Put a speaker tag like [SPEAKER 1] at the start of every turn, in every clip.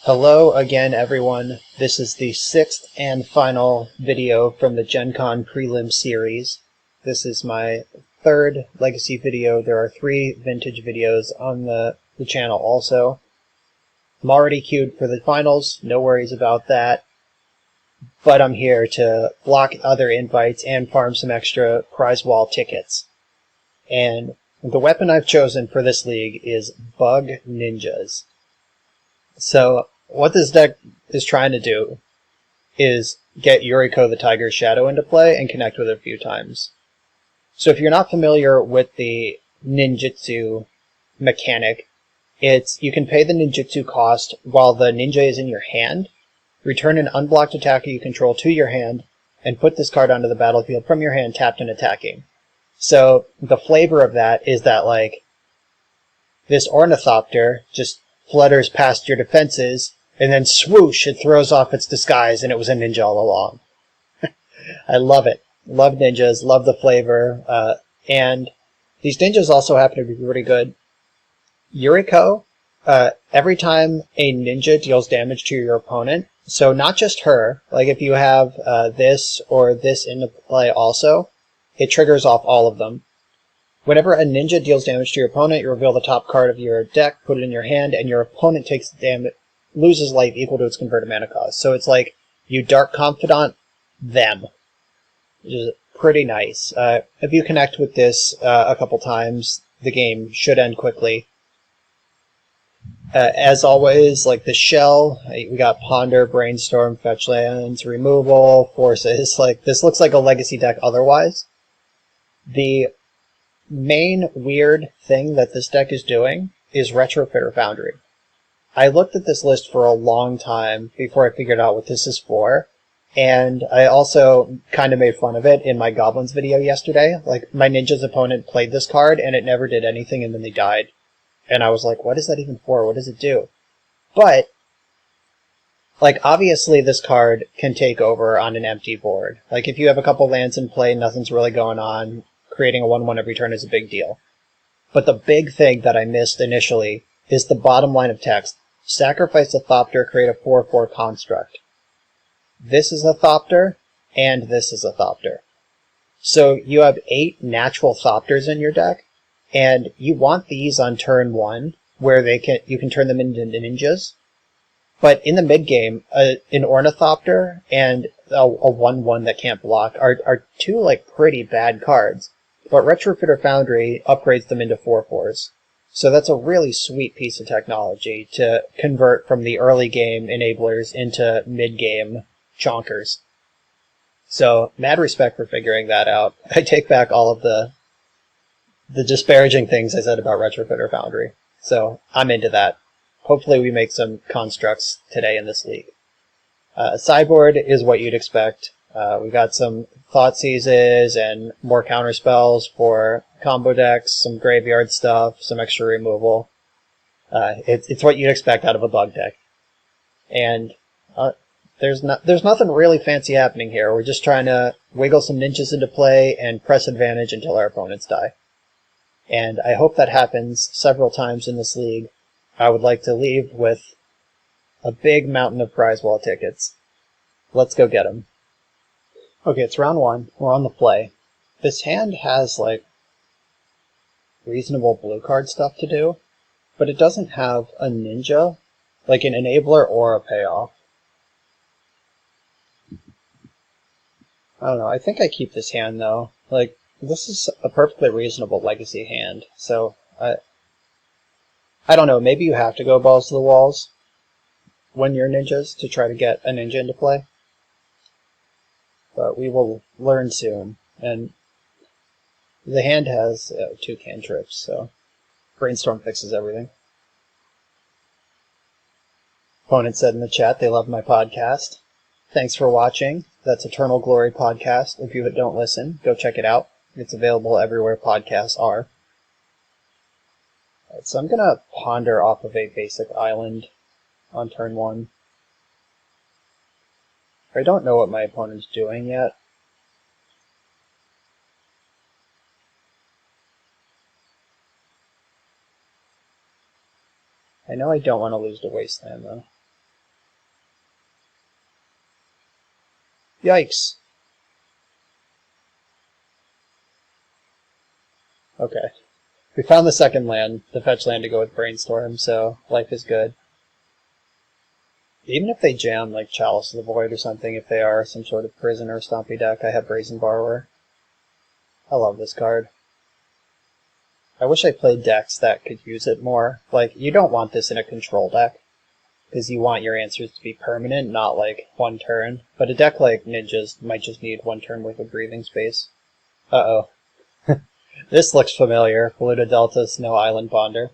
[SPEAKER 1] Hello again, everyone. This is the sixth and final video from the GenCon Prelim series. This is my third legacy video. There are 3 vintage videos on the channel also. I'm already queued for the finals, no worries about that. But I'm here to block other invites and farm some extra prize wall tickets. And the weapon I've chosen for this league is Bug Ninjas. So what this deck is trying to do is get Yuriko the Tiger Shadow into play and connect with it a few times. So if you're not familiar with the ninjutsu mechanic, you can pay the ninjutsu cost while the ninja is in your hand, return an unblocked attacker you control to your hand, and put this card onto the battlefield from your hand tapped and attacking. So the flavor of that is that, like, this Ornithopter just flutters past your defenses, and then swoosh, it throws off its disguise, and it was a ninja all along. I love it. Love ninjas, love the flavor, and these ninjas also happen to be pretty good. Yuriko, every time a ninja deals damage to your opponent, so not just her, like if you have this or this into play also, it triggers off all of them. Whenever a ninja deals damage to your opponent, you reveal the top card of your deck, put it in your hand, and your opponent takes damage, loses life equal to its converted mana cost. So it's like you Dark Confidant them, which is pretty nice. If you connect with this a couple times, the game should end quickly. As always, like the shell, we got Ponder, Brainstorm, Fetch Lands, Removal, Forces. Like, this looks like a legacy deck otherwise. The main weird thing that this deck is doing is Retrofitter Foundry. I looked at this list for a long time before I figured out what this is for, and I also kind of made fun of it in my Goblins video yesterday. Like, my ninja's opponent played this card and it never did anything, and then they died. And I was like, what is that even for? What does it do? But, like, obviously this card can take over on an empty board. Like, if you have a couple lands in play, nothing's really going on, creating a 1/1 every turn is a big deal. But the big thing that I missed initially is the bottom line of text. Sacrifice a Thopter, create a 4/4 construct. This is a Thopter, and this is a Thopter. So you have 8 natural Thopters in your deck, and you want these on turn 1, where you can turn them into ninjas. But in the mid-game, an Ornithopter and a 1/1 that can't block are 2 like pretty bad cards. But Retrofitter Foundry upgrades them into 4/4s. So that's a really sweet piece of technology to convert from the early game enablers into mid-game chonkers. So, mad respect for figuring that out. I take back all of the disparaging things I said about Retrofitter Foundry. So, I'm into that. Hopefully we make some constructs today in this league. Sideboard is what you'd expect. We got some Thoughtseizes and more counter spells for combo decks, some graveyard stuff, some extra removal. It's what you'd expect out of a bug deck. And there's nothing really fancy happening here. We're just trying to wiggle some ninjas into play and press advantage until our opponents die. And I hope that happens several times in this league. I would like to leave with a big mountain of prize wall tickets. Let's go get them. Okay, it's round 1. We're on the play. This hand has, like, reasonable blue card stuff to do, but it doesn't have a ninja, like an enabler or a payoff. I don't know, I think I keep this hand, though. Like, this is a perfectly reasonable legacy hand, so I don't know, maybe you have to go balls to the walls when you're ninjas to try to get a ninja into play. But we will learn soon. And the hand has 2 cantrips, so Brainstorm fixes everything. Opponent said in the chat they love my podcast. Thanks for watching. That's Eternal Glory Podcast. If you don't listen, go check it out. It's available everywhere podcasts are. Right, so I'm going to ponder off of a basic island on turn 1. I don't know what my opponent's doing yet. I know I don't want to lose to Wasteland, though. Yikes. Okay. We found the second land, the fetch land to go with Brainstorm, so life is good. Even if they jam like Chalice of the Void or something, if they are some sort of prison or stompy deck, I have Brazen Borrower. I love this card. I wish I played decks that could use it more. Like, you don't want this in a control deck, because you want your answers to be permanent, not like one turn. But a deck like Ninjas might just need one turn worth of breathing space. Uh-oh. This looks familiar. Polluted Delta, Snow Island Bonder.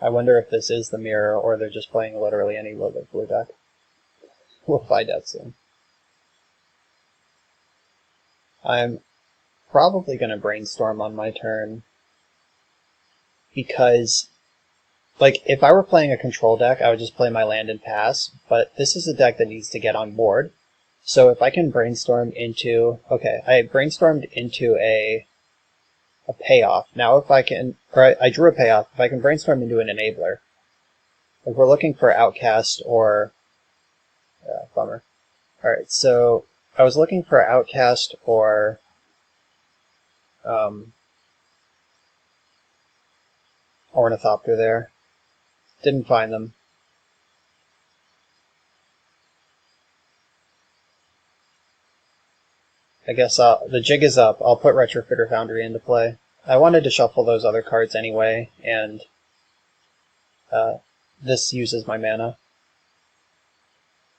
[SPEAKER 1] I wonder if this is the mirror, or they're just playing literally any logo blue deck. We'll find out soon. I'm probably going to Brainstorm on my turn, because, like, if I were playing a control deck, I would just play my land and pass, but this is a deck that needs to get on board. So if I can Brainstorm into... Okay, I brainstormed into a payoff. Now if I can... Or I drew a payoff. If I can Brainstorm into an enabler. If we're looking for Outcast or... bummer. Alright, so I was looking for Outcast or... Ornithopter there. Didn't find them. I guess the jig is up. I'll put Retrofitter Foundry into play. I wanted to shuffle those other cards anyway, and this uses my mana.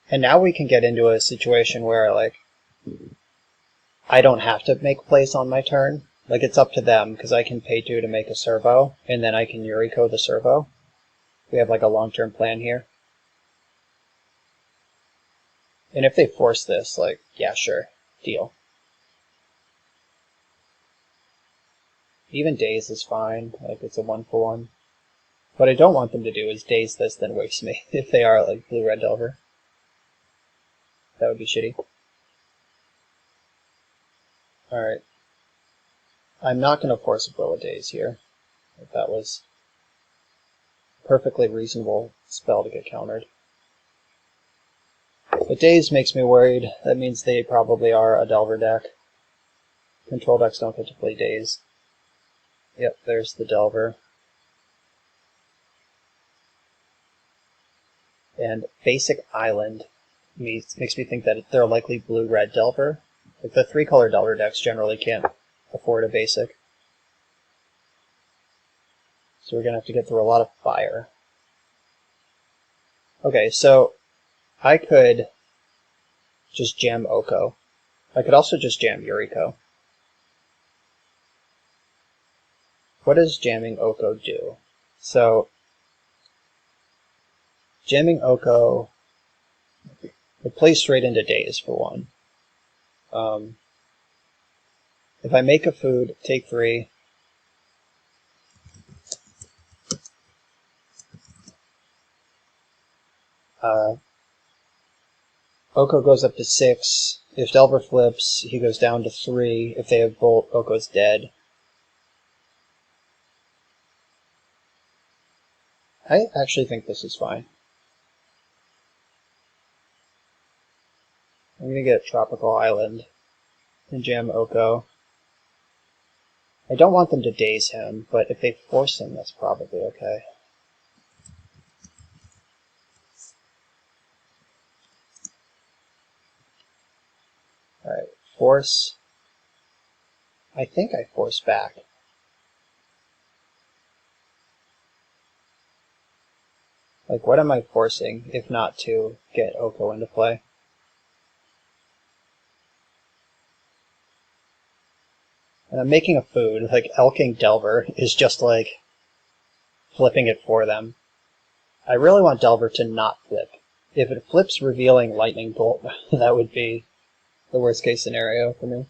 [SPEAKER 1] And now we can get into a situation where, like, I don't have to make plays on my turn. Like, it's up to them, because I can pay 2 to make a servo, and then I can Yuriko the servo. We have, like, a long-term plan here. And if they force this, like, yeah, sure, deal. Even Daze is fine, like, it's a 1-for-1. What I don't want them to do is Daze this, then waste me, if they are, like, Blue-Red Delver. That would be shitty. Alright. I'm not going to force a Will of Daze here. If that was a perfectly reasonable spell to get countered. But Daze makes me worried. That means they probably are a Delver deck. Control decks don't get to play Daze. Yep, there's the Delver. And Basic Island makes me think that they're likely Blue-Red Delver. Like, the 3-color Delver decks generally can't afford a basic. So we're going to have to get through a lot of fire. Okay, so I could just jam Oko. I could also just jam Yuriko. What does jamming Oko do? So, jamming Oko, it plays straight into Daze for one. If I make a food, take 3. Oko goes up to 6. If Delver flips, he goes down to 3. If they have Bolt, Oko's dead. I actually think this is fine. I'm going to get Tropical Island and jam Oko. I don't want them to Daze him, but if they force him, that's probably okay. Alright, force. I think I force back. Like, what am I forcing, if not to get Oko into play? And I'm making a food. Like, Elking Delver is just, like, flipping it for them. I really want Delver to not flip. If it flips revealing Lightning Bolt, that would be the worst case scenario for me.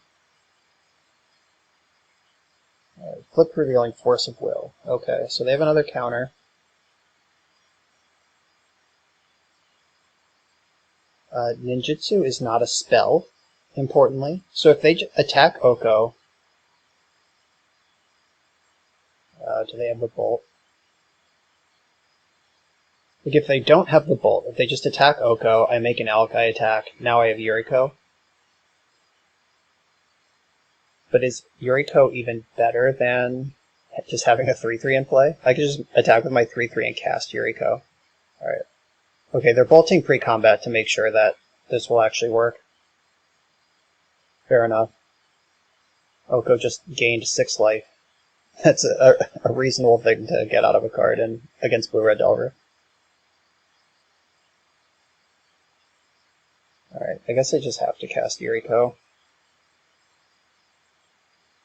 [SPEAKER 1] Flip revealing Force of Will. Okay, so they have another counter. Ninjutsu is not a spell, importantly. So if they attack Oko, do they have the Bolt? Like if they don't have the Bolt, if they just attack Oko, I make an Alakai attack, now I have Yuriko. But is Yuriko even better than just having a 3-3 in play? I could just attack with my 3-3 and cast Yuriko. Alright. Okay, they're bolting pre-combat to make sure that this will actually work. Fair enough. Oko just gained 6 life. That's a reasonable thing to get out of a card against Blue-Red Delver. Alright, I guess I just have to cast Yuriko.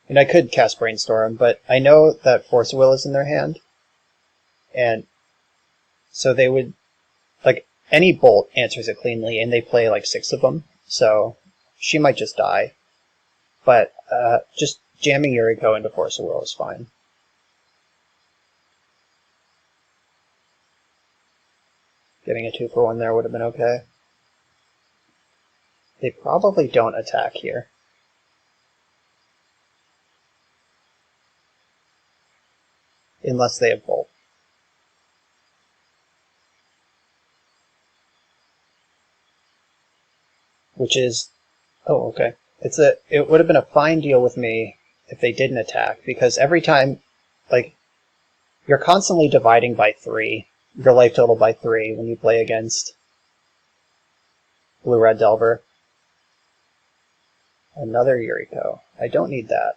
[SPEAKER 1] And I could cast Brainstorm, but I know that Force of Will is in their hand. And so they would, like, any Bolt answers it cleanly, and they play like 6 of them, so she might just die. But just jamming Yuriko into Force of Will is fine. Getting a 2-for-1 there would have been okay. They probably don't attack here. Unless they have Bolt. Which is... oh, okay. It would have been a fine deal with me if they didn't attack, because every time, like, you're constantly dividing by 3, your life total by 3 when you play against Blue-Red Delver. Another Yuriko. I don't need that.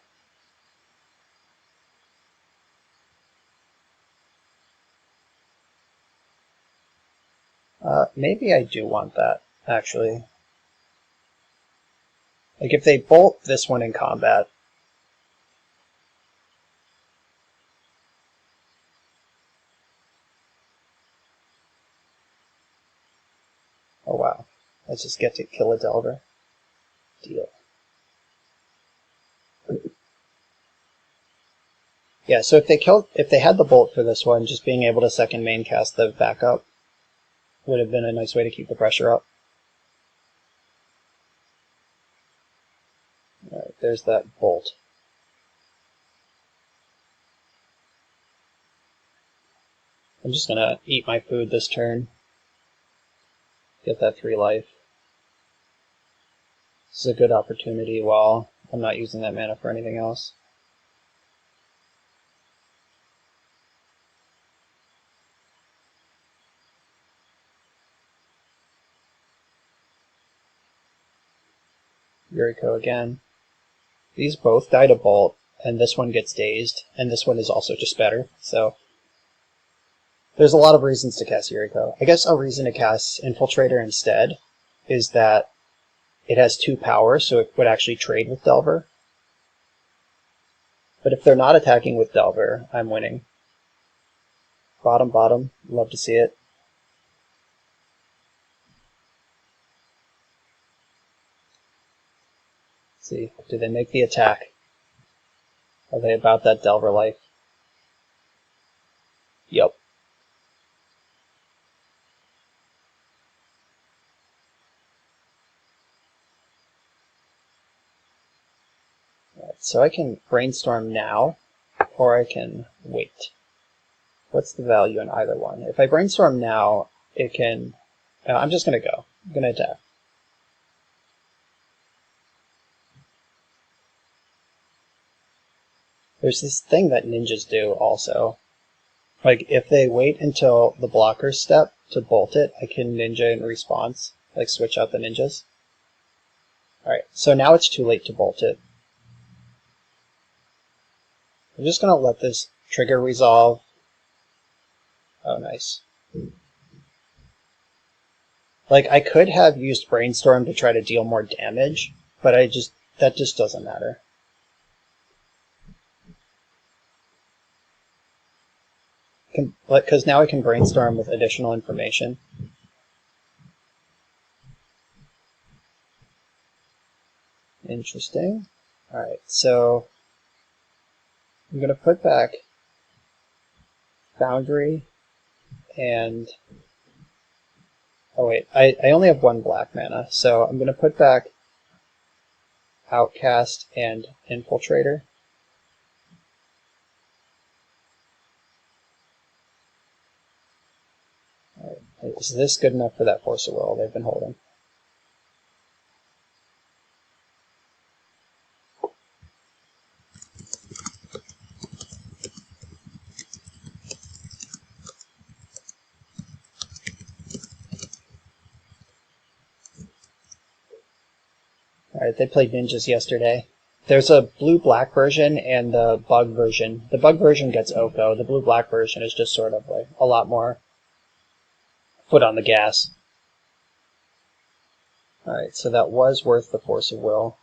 [SPEAKER 1] Maybe I do want that, actually. Like, if they bolt this one in combat... oh wow. Let's just get to kill a Delver. Deal. Yeah, so if they had the bolt for this one, just being able to second main cast the backup would have been a nice way to keep the pressure up. Alright, there's that bolt. I'm just gonna eat my food this turn. Get that 3 life. This is a good opportunity while I'm not using that mana for anything else. Yuriko again. These both die to Bolt, and this one gets dazed, and this one is also just better, so... there's a lot of reasons to cast Yuriko. I guess a reason to cast Infiltrator instead is that it has 2 power, so it would actually trade with Delver. But if they're not attacking with Delver, I'm winning. Bottom, bottom. Love to see it. Let's see, do they make the attack? Are they about that Delver life? Yep. Right, so I can Brainstorm now, or I can wait. What's the value in either one? If I Brainstorm now, it can... I'm just going to go. I'm going to attack. There's this thing that ninjas do also. Like, if they wait until the blocker's step to bolt it, I can ninja in response. Like, switch out the ninjas. Alright, so now it's too late to bolt it. I'm just going to let this trigger resolve. Oh, nice. Like, I could have used Brainstorm to try to deal more damage, but that just doesn't matter. Because now I can Brainstorm with additional information. Interesting. Alright, so I'm going to put back Foundry and... oh wait, I only have 1 black mana, so I'm going to put back Outcast and Infiltrator. Alright, Is this good enough for that Force of Will they've been holding? Alright, they played Ninjas yesterday. There's a blue-black version and the bug version. The bug version gets Oko. The blue-black version is just sort of like a lot more foot on the gas. Alright, so that was worth the Force of Will.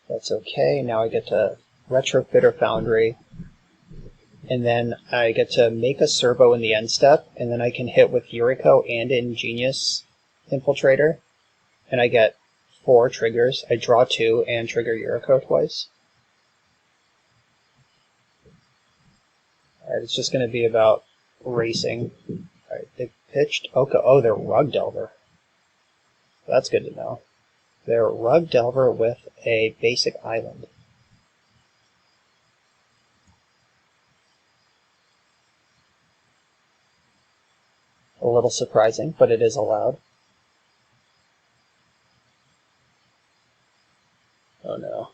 [SPEAKER 1] That's okay. Now I get to Retrofitter Foundry. And then I get to make a servo in the end step, and then I can hit with Yuriko and Ingenious Infiltrator. And I get 4 triggers. I draw 2 and trigger Yuriko twice. Alright, it's just going to be about racing. Alright, they pitched Oko. Oh, they're Rug Delver. That's good to know. They're Rug Delver with a basic island. A little surprising, but it is allowed. Oh no.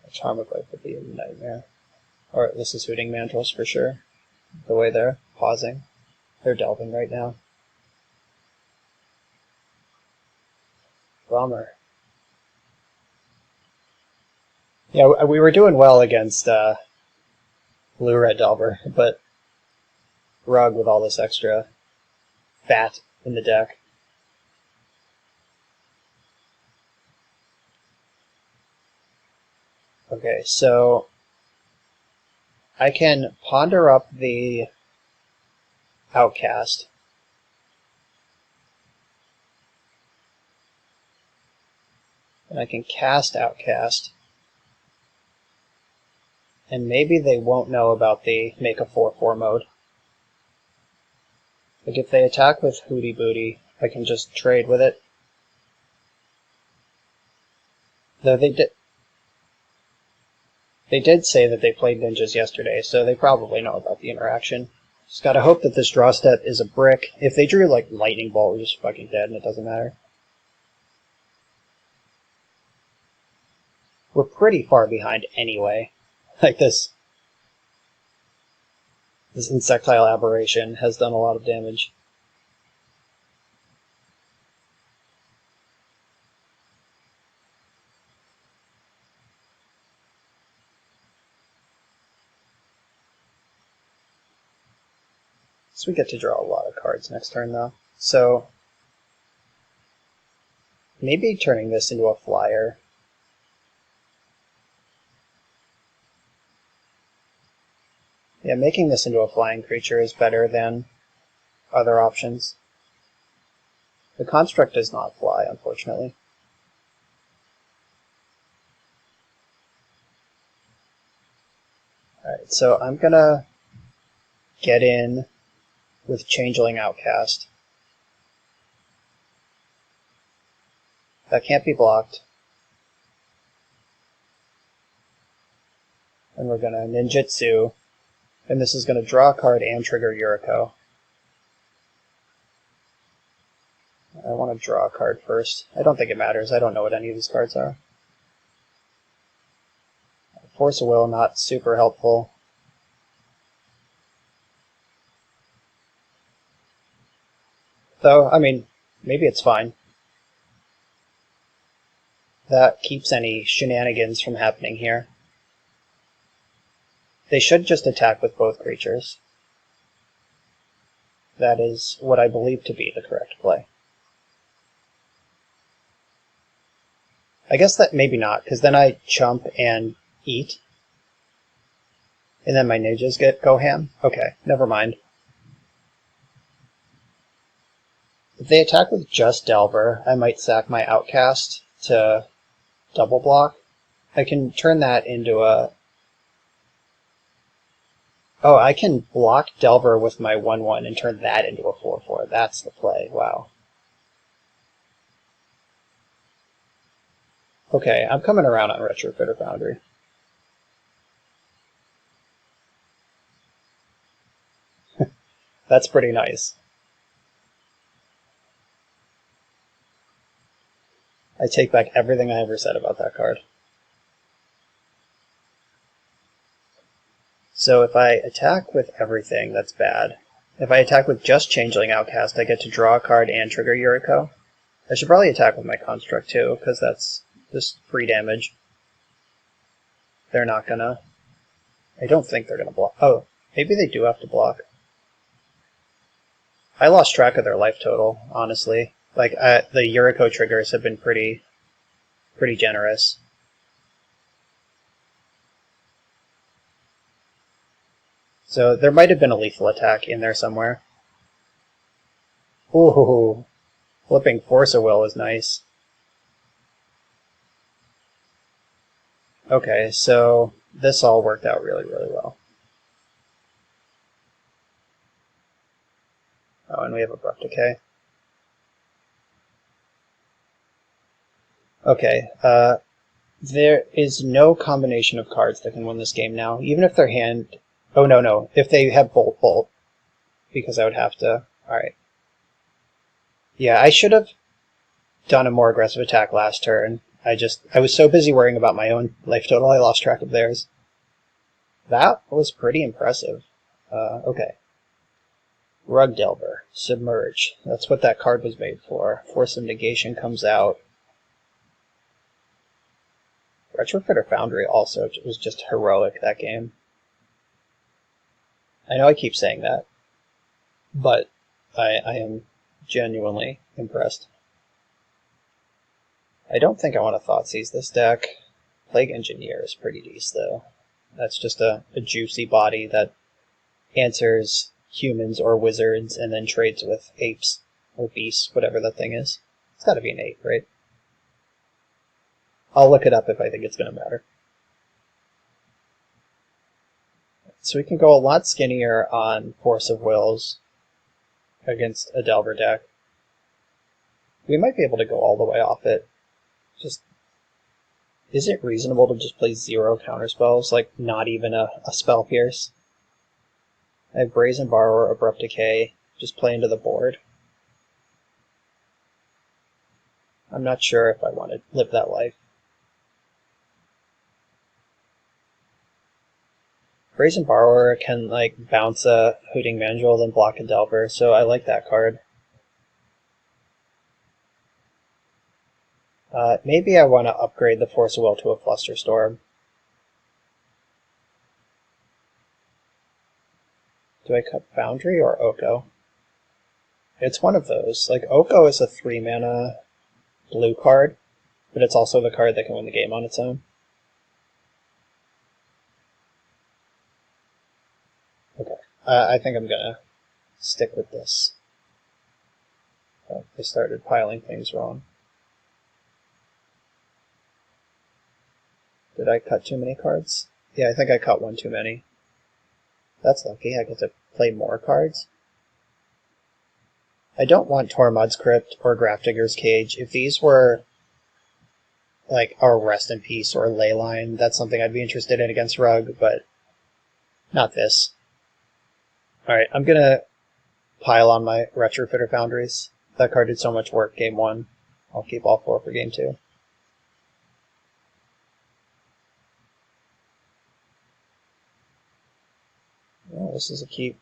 [SPEAKER 1] A Charmaglaive would be a nightmare. Alright, this is Hooting Mantles for sure. The way they're pausing. They're delving right now. Bummer. Yeah, we were doing well against Blue-Red Delver, but Rug with all this extra fat in the deck. Okay, so I can ponder up the Outcast. And I can cast Outcast. And maybe they won't know about the make a 4/4 mode. Like if they attack with Hooty Booty, I can just trade with it. Though they did say that they played Ninjas yesterday, so they probably know about the interaction. Just gotta hope that this draw step is a brick. If they drew like Lightning Bolt, we're just fucking dead and it doesn't matter. We're pretty far behind anyway. Like this Insectile Aberration has done a lot of damage. So we get to draw a lot of cards next turn though. So maybe turning this into a flyer. Yeah, making this into a flying creature is better than other options. The construct does not fly, unfortunately. Alright, so I'm gonna get in with Changeling Outcast. That can't be blocked. And we're gonna Ninjutsu. And this is gonna draw a card and trigger Yuriko. I want to draw a card first. I don't think it matters. I don't know what any of these cards are. Force of Will, not super helpful. Though, I mean, maybe it's fine. That keeps any shenanigans from happening here. They should just attack with both creatures. That is what I believe to be the correct play. I guess that maybe not, because then I chump and eat. And then my ninjas go ham? Okay, never mind. If they attack with just Delver, I might sack my Outcast to double block. I can turn that into a... Oh, I can block Delver with my 1/1 and turn that into a 4/4. That's the play. Wow. Okay, I'm coming around on Retrofitter Foundry. That's pretty nice. I take back everything I ever said about that card. So if I attack with everything, that's bad. If I attack with just Changeling Outcast, I get to draw a card and trigger Yuriko. I should probably attack with my Construct too, because that's just free damage. They're not gonna... I don't think they're gonna block. Oh, maybe they do have to block. I lost track of their life total, honestly. Like, the Yuriko triggers have been pretty generous. So there might have been a lethal attack in there somewhere. Ooh, flipping Force of Will is nice. Okay, so this all worked out really, really well. Oh, and we have Abrupt Decay. Okay, there is no combination of cards that can win this game now, even if their hand... Oh, no. If they have Bolt, because I would have to... Alright. Yeah, I should have done a more aggressive attack last turn. I was so busy worrying about my own life total, I lost track of theirs. That was pretty impressive. Okay. Rug Delver. Submerge. That's what that card was made for. Force of Negation comes out. Retrofitter Foundry also was just heroic that game. I know I keep saying that, but I am genuinely impressed. I don't think I want to Thoughtseize this deck. Plague Engineer is pretty decent, though. That's just a juicy body that answers humans or wizards and then trades with apes or beasts, whatever that thing is. It's gotta be an ape, right? I'll look it up if I think it's gonna matter. So we can go a lot skinnier on Force of Wills against a Delver deck. We might be able to go all the way off it. Just, is it reasonable to just play 0 counterspells? Like, not even a Spell Pierce? I have Brazen Borrower, Abrupt Decay, just play into the board. I'm not sure if I want to live that life. Brazen Borrower can, like, bounce a Hooting Mandrill, then block a Delver, so I like that card. Maybe I want to upgrade the Force of Will to a Flusterstorm. Do I cut Foundry or Oko? It's one of those. Like, Oko is a 3-mana blue card, but it's also the card that can win the game on its own. Okay, I think I'm gonna stick with this. Oh, I started piling things wrong. Did I cut too many cards? Yeah, I think I cut one too many. That's lucky, I get to play more cards. I don't want Tormod's Crypt or Grafdigger's Cage. If these were like our Rest in Peace or Leyline, that's something I'd be interested in against Rug, but not this. Alright, I'm gonna pile on my Retrofitter Foundries. That card did so much work game 1. I'll keep all 4 for game 2. Oh, this is a keep.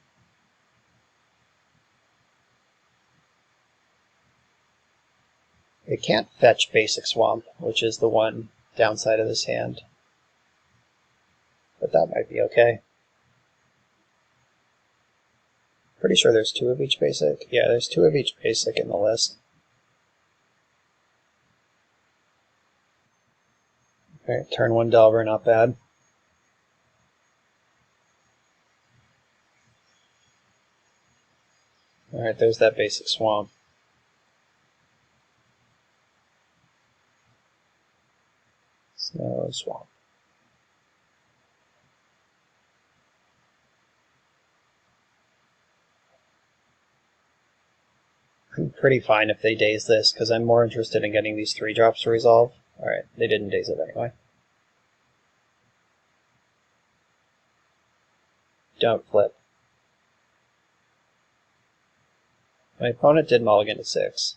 [SPEAKER 1] It can't fetch Basic Swamp, which is the one downside of this hand. But that might be okay. Pretty sure there's 2 of each basic. Yeah, there's 2 of each basic in the list. Alright, turn 1 Delver, not bad. Alright, there's that Basic Swamp. Snow Swamp. I'm pretty fine if they daze this, because I'm more interested in getting these 3-drops to resolve. Alright, they didn't daze it anyway. Don't flip. My opponent did mulligan to 6.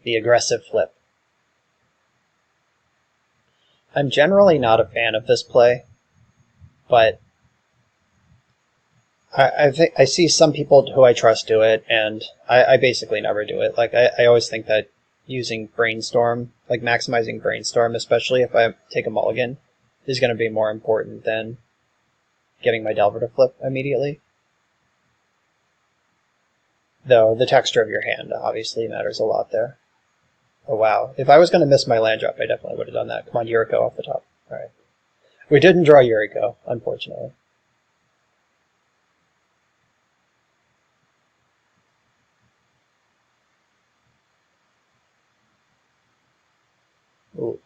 [SPEAKER 1] The aggressive flip. I'm generally not a fan of this play, but I think I see some people who I trust do it, and I basically never do it. Like I always think that using brainstorm, like maximizing brainstorm, especially if I take a mulligan, is going to be more important than getting my Delver to flip immediately. Though the texture of your hand obviously matters a lot there. Oh wow. If I was going to miss my land drop, I definitely would have done that. Come on, Yuriko off the top. Alright. We didn't draw Yuriko, unfortunately. Ooh.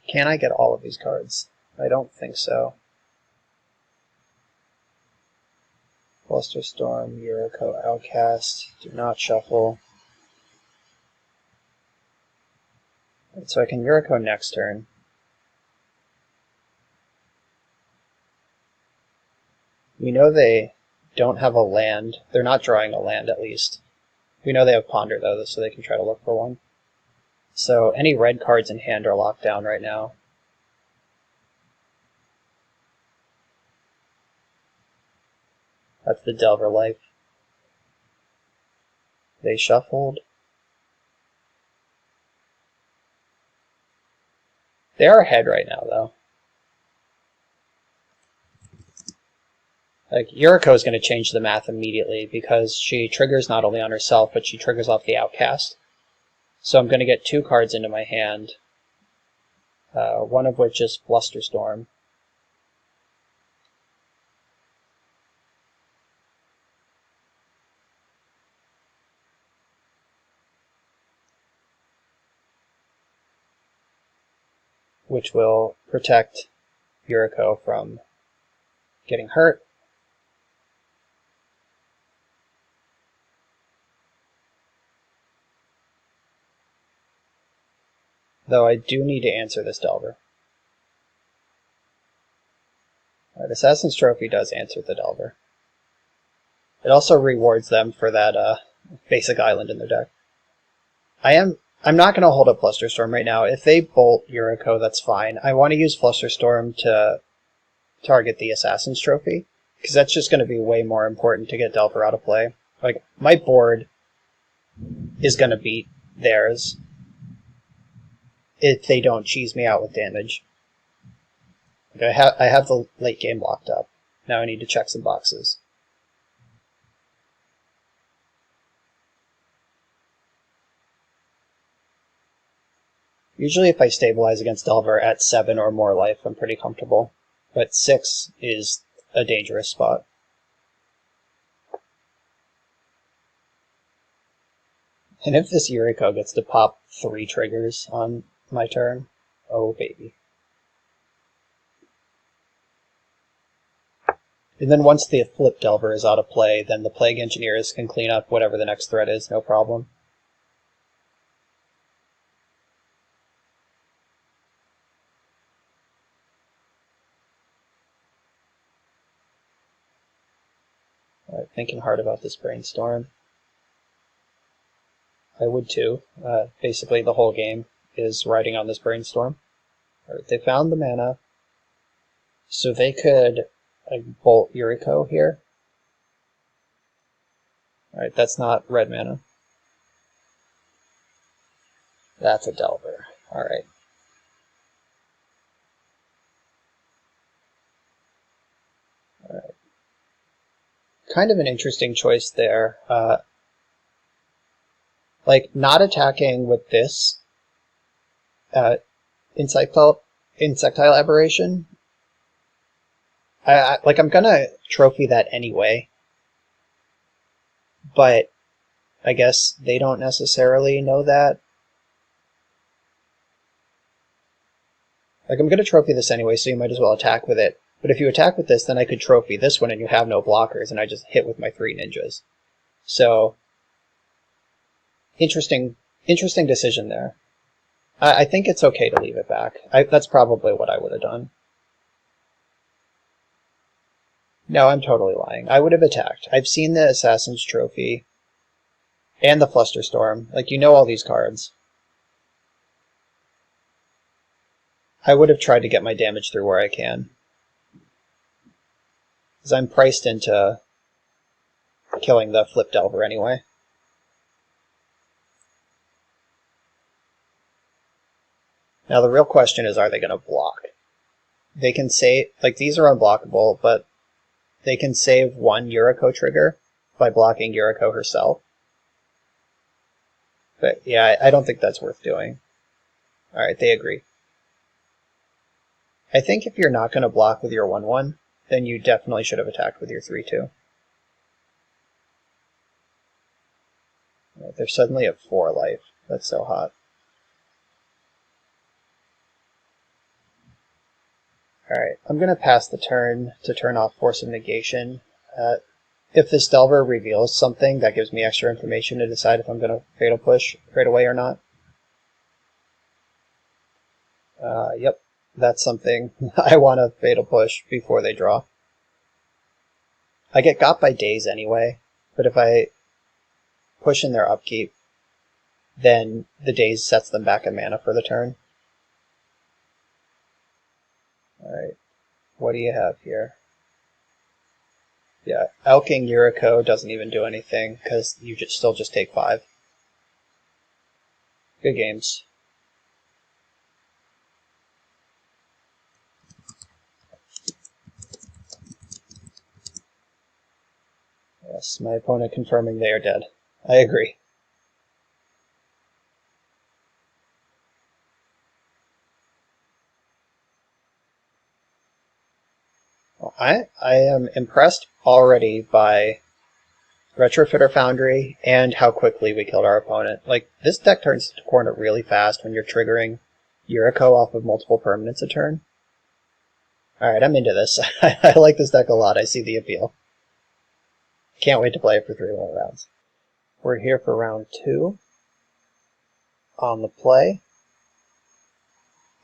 [SPEAKER 1] Can I get all of these cards? I don't think so. Flusterstorm, Yuriko, Outcast, do not shuffle. Right, so I can Yuriko next turn. We know they don't have a land. They're not drawing a land, at least. We know they have Ponder, though, so they can try to look for one. So any red cards in hand are locked down right now. That's the Delver life. They shuffled. They are ahead right now, though. Like, Yuriko is going to change the math immediately because she triggers not only on herself, but she triggers off the Outcast. So I'm going to get 2 cards into my hand, one of which is Flusterstorm. Which will protect Yuriko from getting hurt. Though I do need to answer this Delver. Alright, Assassin's Trophy does answer the Delver. It also rewards them for that basic island in their deck. I'm not going to hold up Flusterstorm right now. If they bolt Yuriko, that's fine. I want to use Flusterstorm to target the Assassin's Trophy, because that's just going to be way more important to get Delver out of play. Like, my board is going to beat theirs if they don't cheese me out with damage. Like, I have the late game locked up. Now I need to check some boxes. Usually if I stabilize against Delver at 7 or more life, I'm pretty comfortable. But 6 is a dangerous spot. And if this Yuriko gets to pop 3 triggers on my turn, oh baby. And then once the flip Delver is out of play, then the Plague Engineers can clean up whatever the next threat is, no problem. Alright, thinking hard about this Brainstorm. I would too. Basically the whole game is riding on this Brainstorm. Alright, they found the mana. So they could bolt Yuriko here. Alright, that's not red mana. That's a Delver. Alright. Alright. Kind of an interesting choice there. Like, not attacking with this insectile aberration. I'm gonna trophy that anyway. But I guess they don't necessarily know that. Like, I'm gonna trophy this anyway, so you might as well attack with it. But if you attack with this, then I could trophy this one and you have no blockers, and I just hit with my 3 ninjas. So Interesting decision there. I think it's okay to leave it back. That's probably what I would have done. No, I'm totally lying. I would have attacked. I've seen the Assassin's Trophy and the Flusterstorm. Like, you know all these cards. I would have tried to get my damage through where I can. Because I'm priced into killing the Flip Delver anyway. Now the real question is, are they going to block? They can save, like, these are unblockable, but they can save one Yuriko trigger by blocking Yuriko herself. But yeah, I don't think that's worth doing. Alright, they agree. I think if you're not going to block with your 1-1, then you definitely should have attacked with your 3-2. They're suddenly at 4 life. That's so hot. Alright, I'm going to pass the turn to turn off Force of Negation. If this Delver reveals something, that gives me extra information to decide if I'm going to Fatal Push right away or not. Yep, that's something I want to Fatal Push before they draw. I get got by Daze anyway, but if I push in their upkeep, then the Daze sets them back a mana for the turn. Alright, what do you have here? Yeah, Elking Yuriko doesn't even do anything, because you still just take 5. Good games. Yes, my opponent confirming they are dead. I agree. Well, I am impressed already by Retrofitter Foundry and how quickly we killed our opponent. Like, this deck turns the corner really fast when you're triggering Yuriko off of multiple permanents a turn. Alright, I'm into this. I like this deck a lot. I see the appeal. Can't wait to play it for 3 more rounds. We're here for round 2 on the play.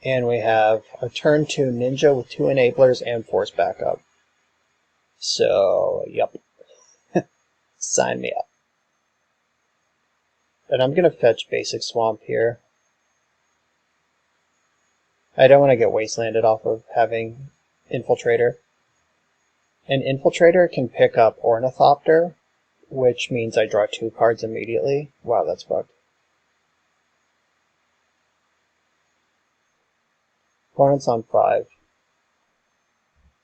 [SPEAKER 1] And we have a turn 2 Ninja with 2 enablers and Force backup. So, yep. Sign me up. And I'm going to fetch Basic Swamp here. I don't want to get Wastelanded off of having Infiltrator. An Infiltrator can pick up Ornithopter, which means I draw 2 cards immediately. Wow, that's fucked. Opponent's on 5.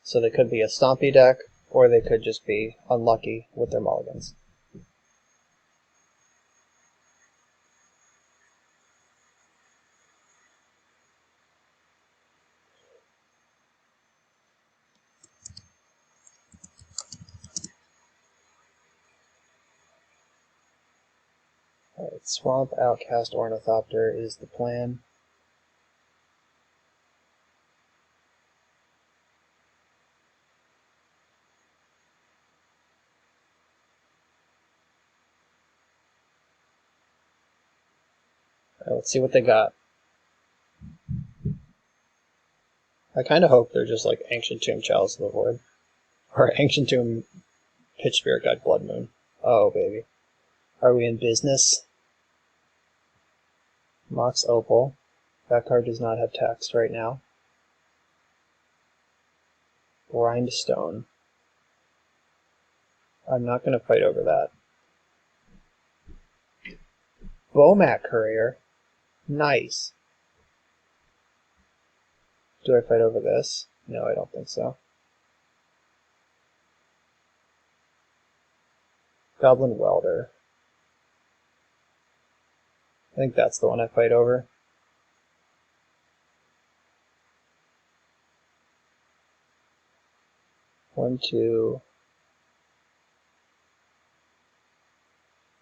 [SPEAKER 1] So they could be a Stompy deck, or they could just be unlucky with their mulligans. Alright, Swamp, Outcast, Ornithopter is the plan. Let's see what they got. I kind of hope they're just like Ancient Tomb, Chalice of the Void. Or Ancient Tomb, Pitch Spirit Guide, Blood Moon. Oh, baby. Are we in business? Mox Opal. That card does not have text right now. Grindstone. I'm not going to fight over that. Bomac Courier. Nice. Do I fight over this? No, I don't think so. Goblin Welder. I think that's the one I fight over. One, two.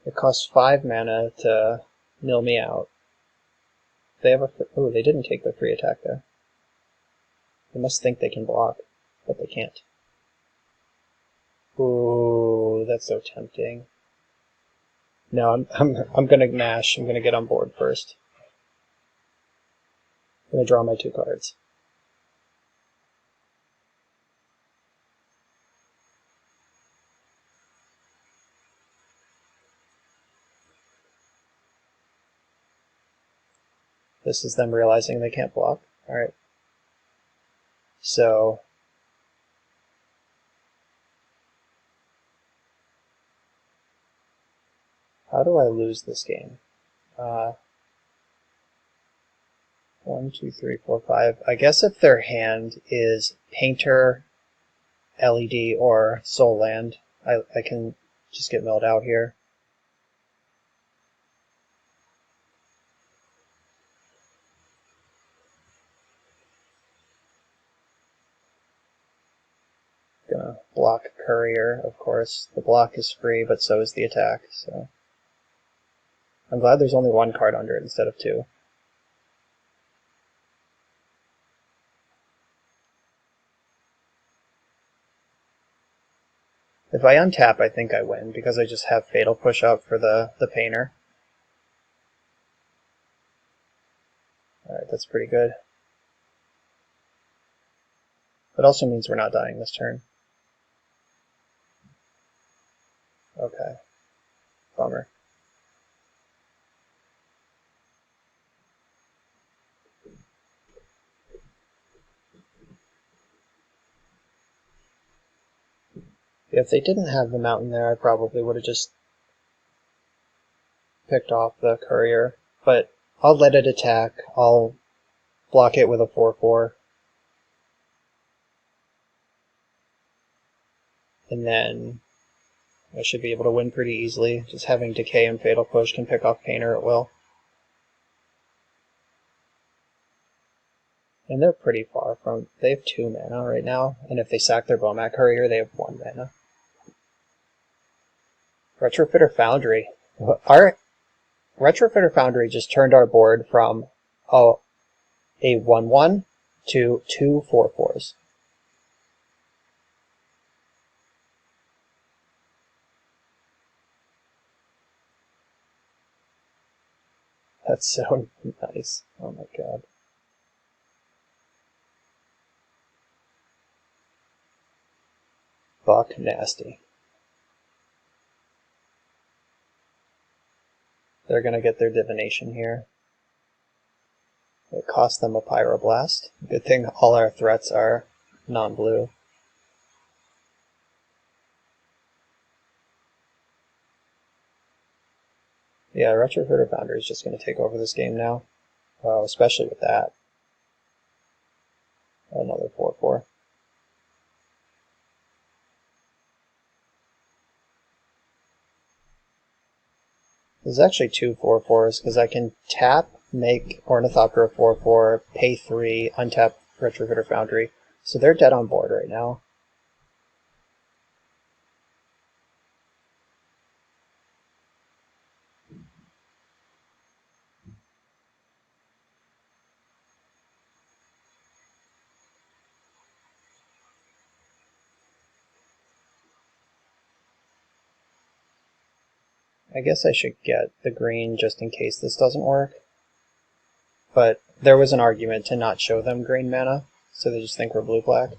[SPEAKER 1] It costs 5 mana to mill me out. They have a... Oh, they didn't take the free attack there. They must think they can block, but they can't. Ooh, that's so tempting. No, I'm gonna mash. I'm gonna get on board first. I'm gonna draw my 2 cards. This is them realizing they can't block. Alright. So how do I lose this game? 1, 2, 3, 4, 5. I guess if their hand is Painter, LED, or Soul Land, I can just get milled out here. Gonna block Courier, of course. The block is free, but so is the attack, so I'm glad there's only 1 card under it instead of 2. If I untap, I think I win, because I just have Fatal Push up for the Painter. Alright, that's pretty good. It also means we're not dying this turn. Okay. Bummer. If they didn't have the mountain there, I probably would have just picked off the Courier. But I'll let it attack. I'll block it with a 4/4. And then I should be able to win pretty easily. Just having Decay and Fatal Push can pick off Painter at will. And they're pretty far from... They have 2 mana right now, and if they sack their Bomat Courier, they have 1 mana. Retrofitter Foundry. Our Retrofitter Foundry just turned our board from a 1/1 to 2 4/4s. That's so nice. Oh my god. Fuck nasty. They're gonna get their divination here. It cost them a Pyroblast. Good thing all our threats are non-blue. Yeah, Retrofitter Foundry is just gonna take over this game now. Oh, especially with that. Another 4/4. There's actually 2 4/4s, because I can tap, make Ornithopter a 4/4, pay 3, untap Retrofitter Foundry. So they're dead on board right now. I guess I should get the green just in case this doesn't work. But there was an argument to not show them green mana, so they just think we're blue-black.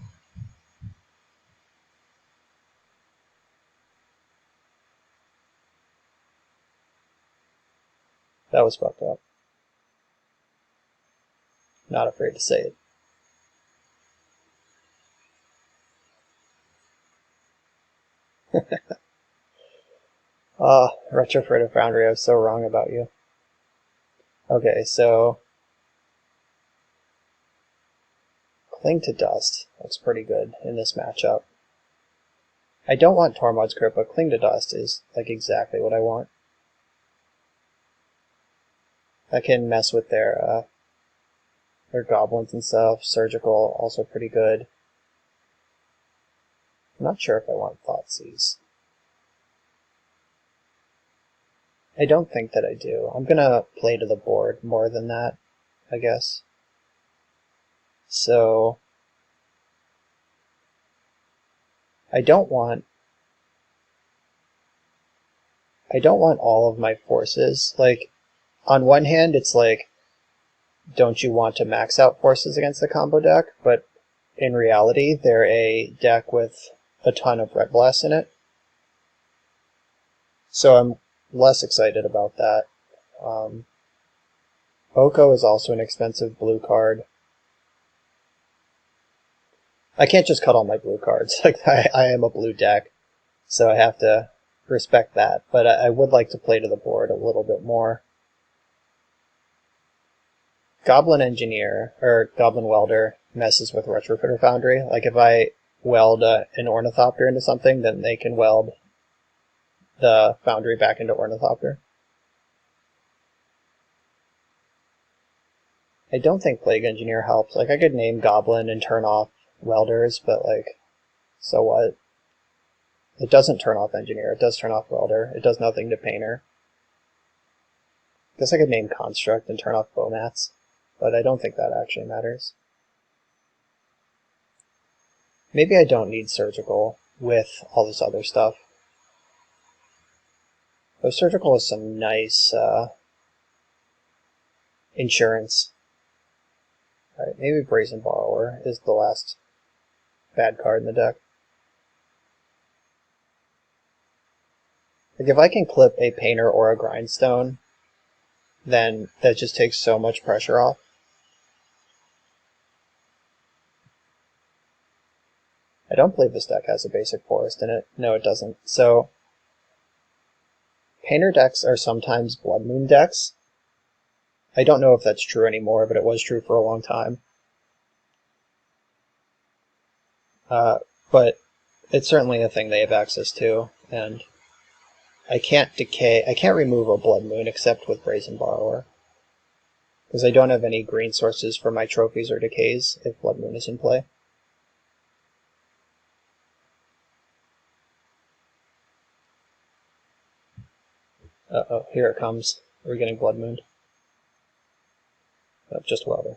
[SPEAKER 1] That was fucked up. Not afraid to say it. Retrofitter Foundry, I was so wrong about you. Okay, so Cling to Dust looks pretty good in this matchup. I don't want Tormod's Crypt, but Cling to Dust is like exactly what I want. I can mess with their goblins and stuff. Surgical, also pretty good. I'm not sure if I want Thoughtseize. I don't think that I do. I'm gonna play to the board more than that, I guess. So I don't want I don't want all of my forces. Like, on one hand, it's like, don't you want to max out forces against the combo deck? But in reality, they're a deck with a ton of Red Blast in it. So I'm less excited about that. Oko is also an expensive blue card. I can't just cut all my blue cards. Like, I am a blue deck, so I have to respect that. But I would like to play to the board a little bit more. Goblin Engineer, or Goblin Welder, messes with Retrofitter Foundry. Like, if I weld an Ornithopter into something, then they can weld the Foundry back into Ornithopter. I don't think Plague Engineer helps. Like, I could name Goblin and turn off Welders, but, like, so what? It doesn't turn off Engineer. It does turn off Welder. It does nothing to Painter. I guess I could name Construct and turn off Bowmats, but I don't think that actually matters. Maybe I don't need Surgical with all this other stuff. Though Surgical is some nice insurance. Alright, maybe Brazen Borrower is the last bad card in the deck. Like, if I can clip a Painter or a Grindstone, then that just takes so much pressure off. I don't believe this deck has a basic forest in it. No, it doesn't. So, Painter decks are sometimes Blood Moon decks. I don't know if that's true anymore, but it was true for a long time. But it's certainly a thing they have access to, and I can't remove a Blood Moon except with Brazen Borrower. Because I don't have any green sources for my trophies or decays if Blood Moon is in play. Uh-oh, here it comes. We're getting Blood Moon. Oh, just Welder.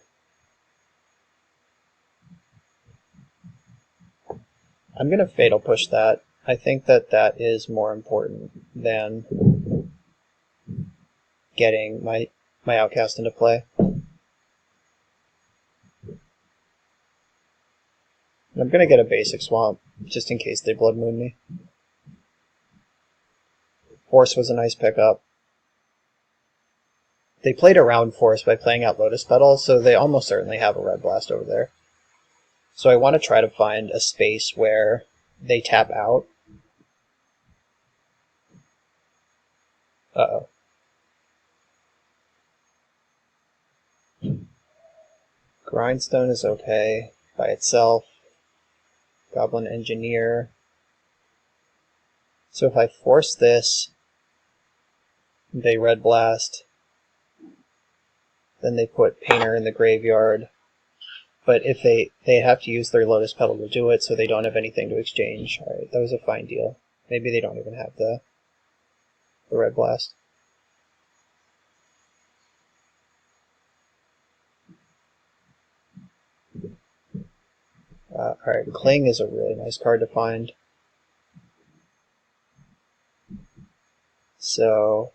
[SPEAKER 1] I'm going to Fatal Push that. I think that that is more important than getting my Outcast into play. And I'm going to get a basic Swamp, just in case they Blood Moon me. Force was a nice pickup. They played around Force by playing out Lotus Petal, so they almost certainly have a Red Blast over there. So I want to try to find a space where they tap out. Uh-oh. Grindstone is okay by itself. Goblin Engineer. So if I force this, they Red Blast, then they put Painter in the graveyard. But if they have to use their Lotus Petal to do it, so they don't have anything to exchange. Alright, that was a fine deal. Maybe they don't even have the Red Blast. Alright, Cling is a really nice card to find. So,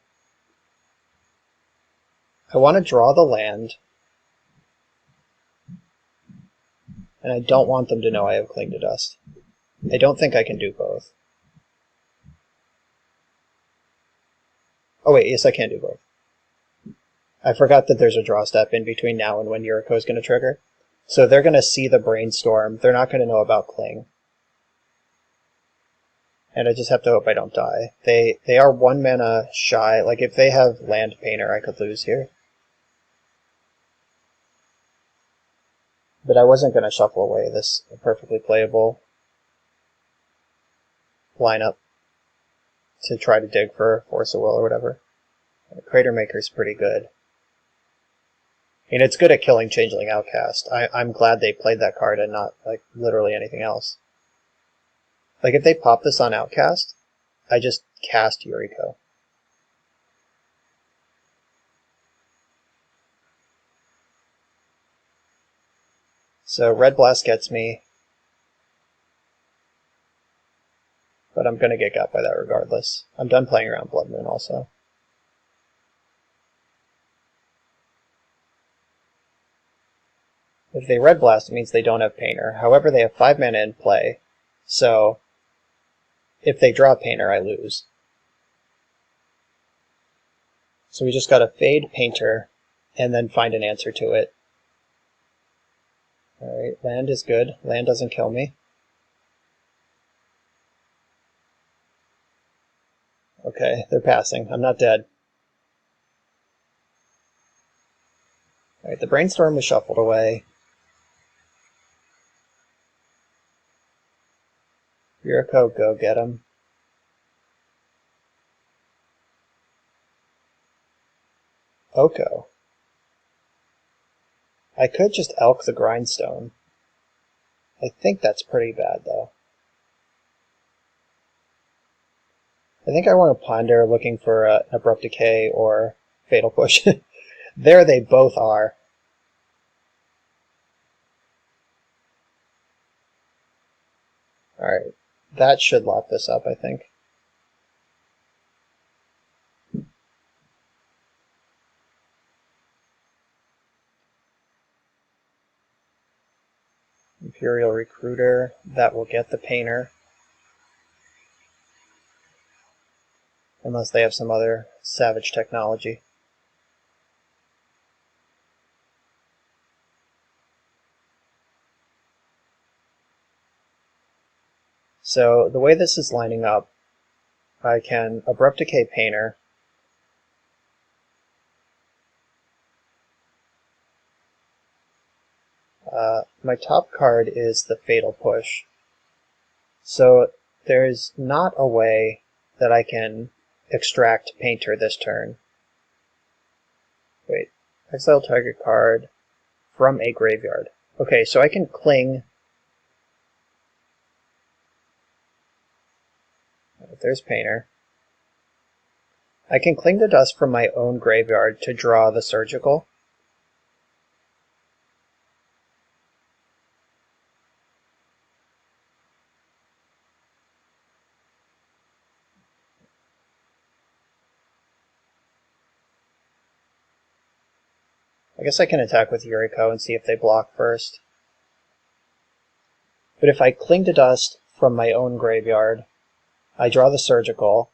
[SPEAKER 1] I want to draw the land, and I don't want them to know I have Cling to Dust. I don't think I can do both. Oh wait, yes I can do both. I forgot that there's a draw step in between now and when Yuriko is going to trigger. So they're going to see the Brainstorm, they're not going to know about Cling. And I just have to hope I don't die. They are 1 mana shy. Like, if they have Land Painter, I could lose here. But I wasn't going to shuffle away this perfectly playable lineup to try to dig for Force of Will or whatever. Crater Maker's pretty good. I mean, it's good at killing Changeling Outcast. I'm glad they played that card and not, like, literally anything else. Like, if they pop this on Outcast, I just cast Yuriko. So Red Blast gets me, but I'm I'm going to get got by that regardless. I'm done playing around Blood Moon also. If they Red Blast, it means they don't have Painter. However, they have 5 mana in play, so if they draw Painter, I lose. So we just gotta fade Painter, and then find an answer to it. Alright, land is good. Land doesn't kill me. Okay, they're passing. I'm not dead. Alright, the Brainstorm was shuffled away. Yuriko, go get him. Oko. I could just Elk the Grindstone. I think that's pretty bad, though. I think I want to ponder looking for an Abrupt Decay or Fatal Push. There they both are. Alright, that should lock this up, I think. Imperial Recruiter, that will get the Painter. Unless they have some other savage technology. So the way this is lining up, I can Abrupt Decay Painter. My top card is the Fatal Push. So there's not a way that I can extract Painter this turn. Wait, exile target card from a graveyard. Okay, so I can cling. There's Painter. I can cling to dust from my own graveyard to draw the Surgical. I guess I can attack with Yuriko and see if they block first. But if I cling to dust from my own graveyard, I draw the Surgical,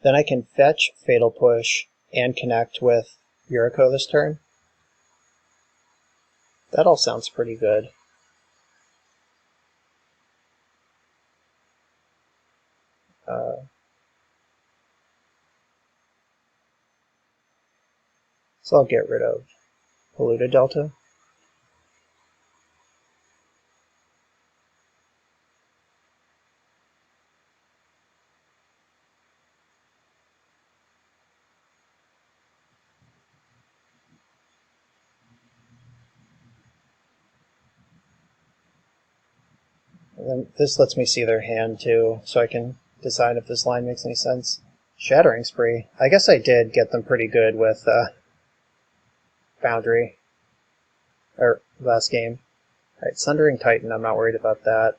[SPEAKER 1] then I can fetch Fatal Push and connect with Yuriko this turn. That all sounds pretty good. So I'll get rid of Polluted Delta. And then this lets me see their hand too, so I can decide if this line makes any sense. Shattering Spree. I guess I did get them pretty good with Foundry. Or last game. Alright, Sundering Titan, I'm not worried about that.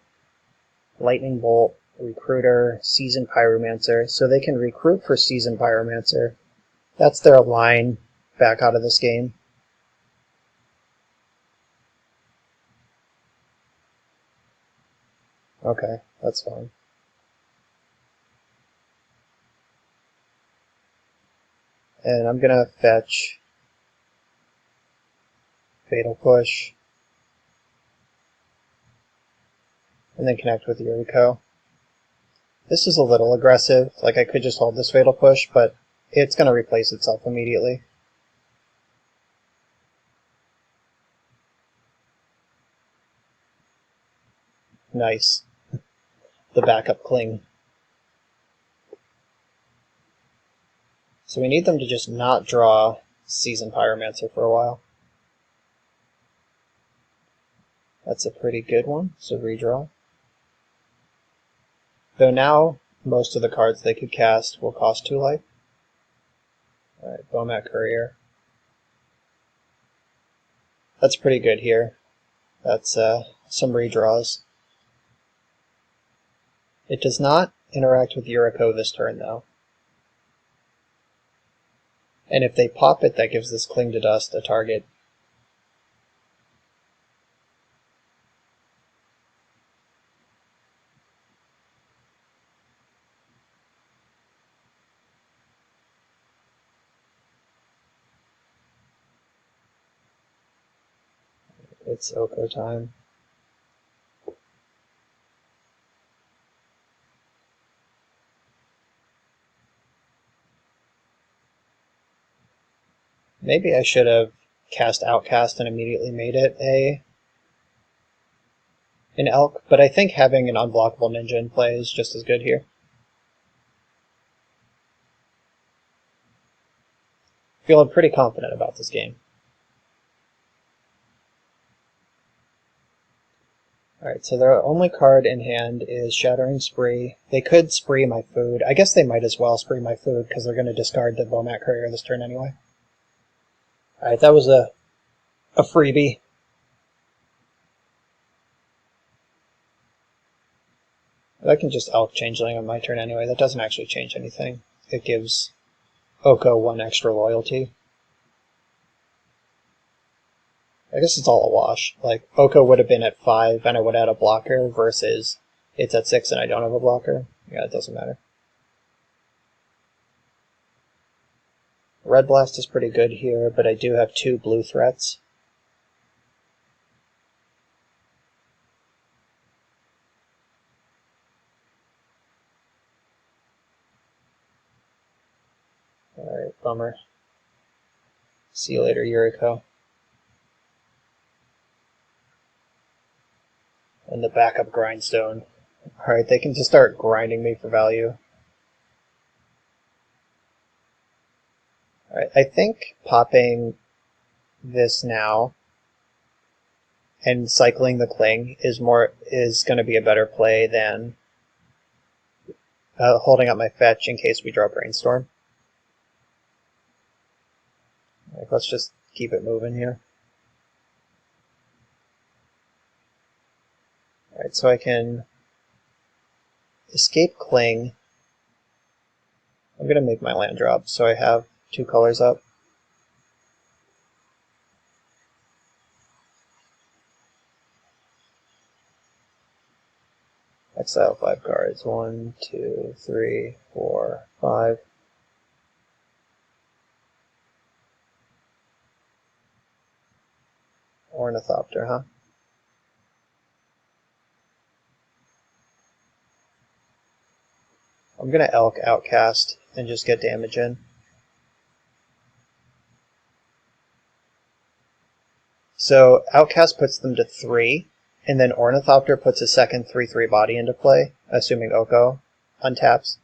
[SPEAKER 1] Lightning Bolt, Recruiter, Seasoned Pyromancer. So they can recruit for Seasoned Pyromancer. That's their line back out of this game. Okay, that's fine. And I'm gonna fetch Fatal Push. And then connect with Yuriko. This is a little aggressive, like I could just hold this Fatal Push, but it's gonna replace itself immediately. Nice. The backup cling. So we need them to just not draw Seasoned Pyromancer for a while. That's a pretty good one, so redraw. Though now, most of the cards they could cast will cost 2 life. Alright, Bomat Courier. That's pretty good here. That's some redraws. It does not interact with Yuriko this turn, though. And if they pop it, that gives this Cling to Dust a target. It's Oko time. Maybe I should have cast Outcast and immediately made it an Elk, but I think having an unblockable ninja in play is just as good here. Feeling pretty confident about this game. Alright, so their only card in hand is Shattering Spree. They could spree my food. I guess they might as well spree my food because they're going to discard the Bomat Courier this turn anyway. Alright, that was a freebie. I can just Elk Changeling on my turn anyway. That doesn't actually change anything. It gives Oko 1 extra loyalty. I guess it's all a wash. Like, Oko would have been at 5 and I would add a blocker versus it's at 6 and I don't have a blocker. Yeah, it doesn't matter. Red Blast is pretty good here, but I do have 2 blue threats. Alright, bummer. See you later, Yuriko. And the backup Grindstone. Alright, they can just start grinding me for value. Alright, I think popping this now and cycling the Cling is going to be a better play than holding up my fetch in case we draw Brainstorm. Like, let's just keep it moving here. Alright, so I can escape Cling. I'm going to make my land drop so I have 2 colors up. Exile 5 cards. 1, 2, 3, 4, 5. Ornithopter, huh? I'm going to Elk Outcast and just get damage in. So Outcast puts them to 3, and then Ornithopter puts a second 3/3 body into play, assuming Oko untaps.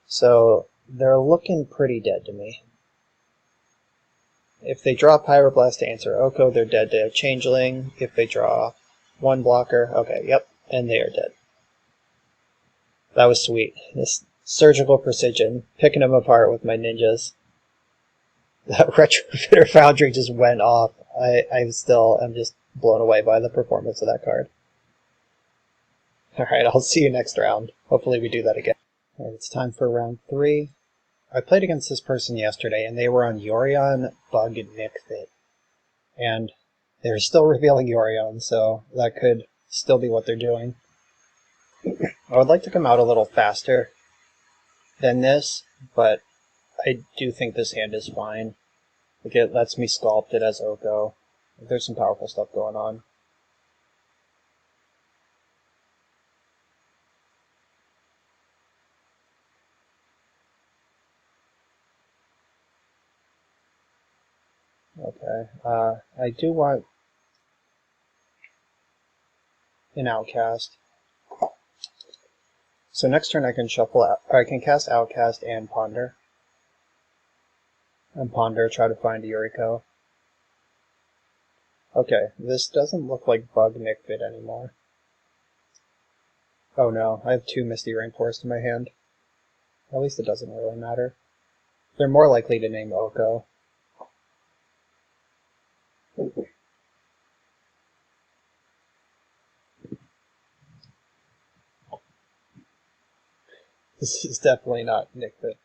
[SPEAKER 1] So they're looking pretty dead to me. If they draw Pyroblast to answer Oko, they're dead to Changeling. If they draw 1 blocker, okay, yep, and they are dead. That was sweet. This surgical precision, picking them apart with my ninjas. That Retrofitter Foundry just went off. I still am just blown away by the performance of that card. Alright, I'll see you next round. Hopefully we do that again. Alright, it's time for round 3. I played against this person yesterday, and they were on Yorion, Bug, and Nickfit. And they're still revealing Yorion, so that could still be what they're doing. I would like to come out a little faster than this, but I do think this hand is fine. Like, it lets me sculpt it as Oko. There's some powerful stuff going on. Okay, I do want an Outcast. So next turn I can shuffle out, or I can cast Outcast and Ponder. And Ponder, try to find Yuriko. Okay, this doesn't look like Bug Nickfit anymore. Oh no, I have 2 Misty Rainforest in my hand. At least it doesn't really matter. They're more likely to name Oko. This is definitely not Nick Fit.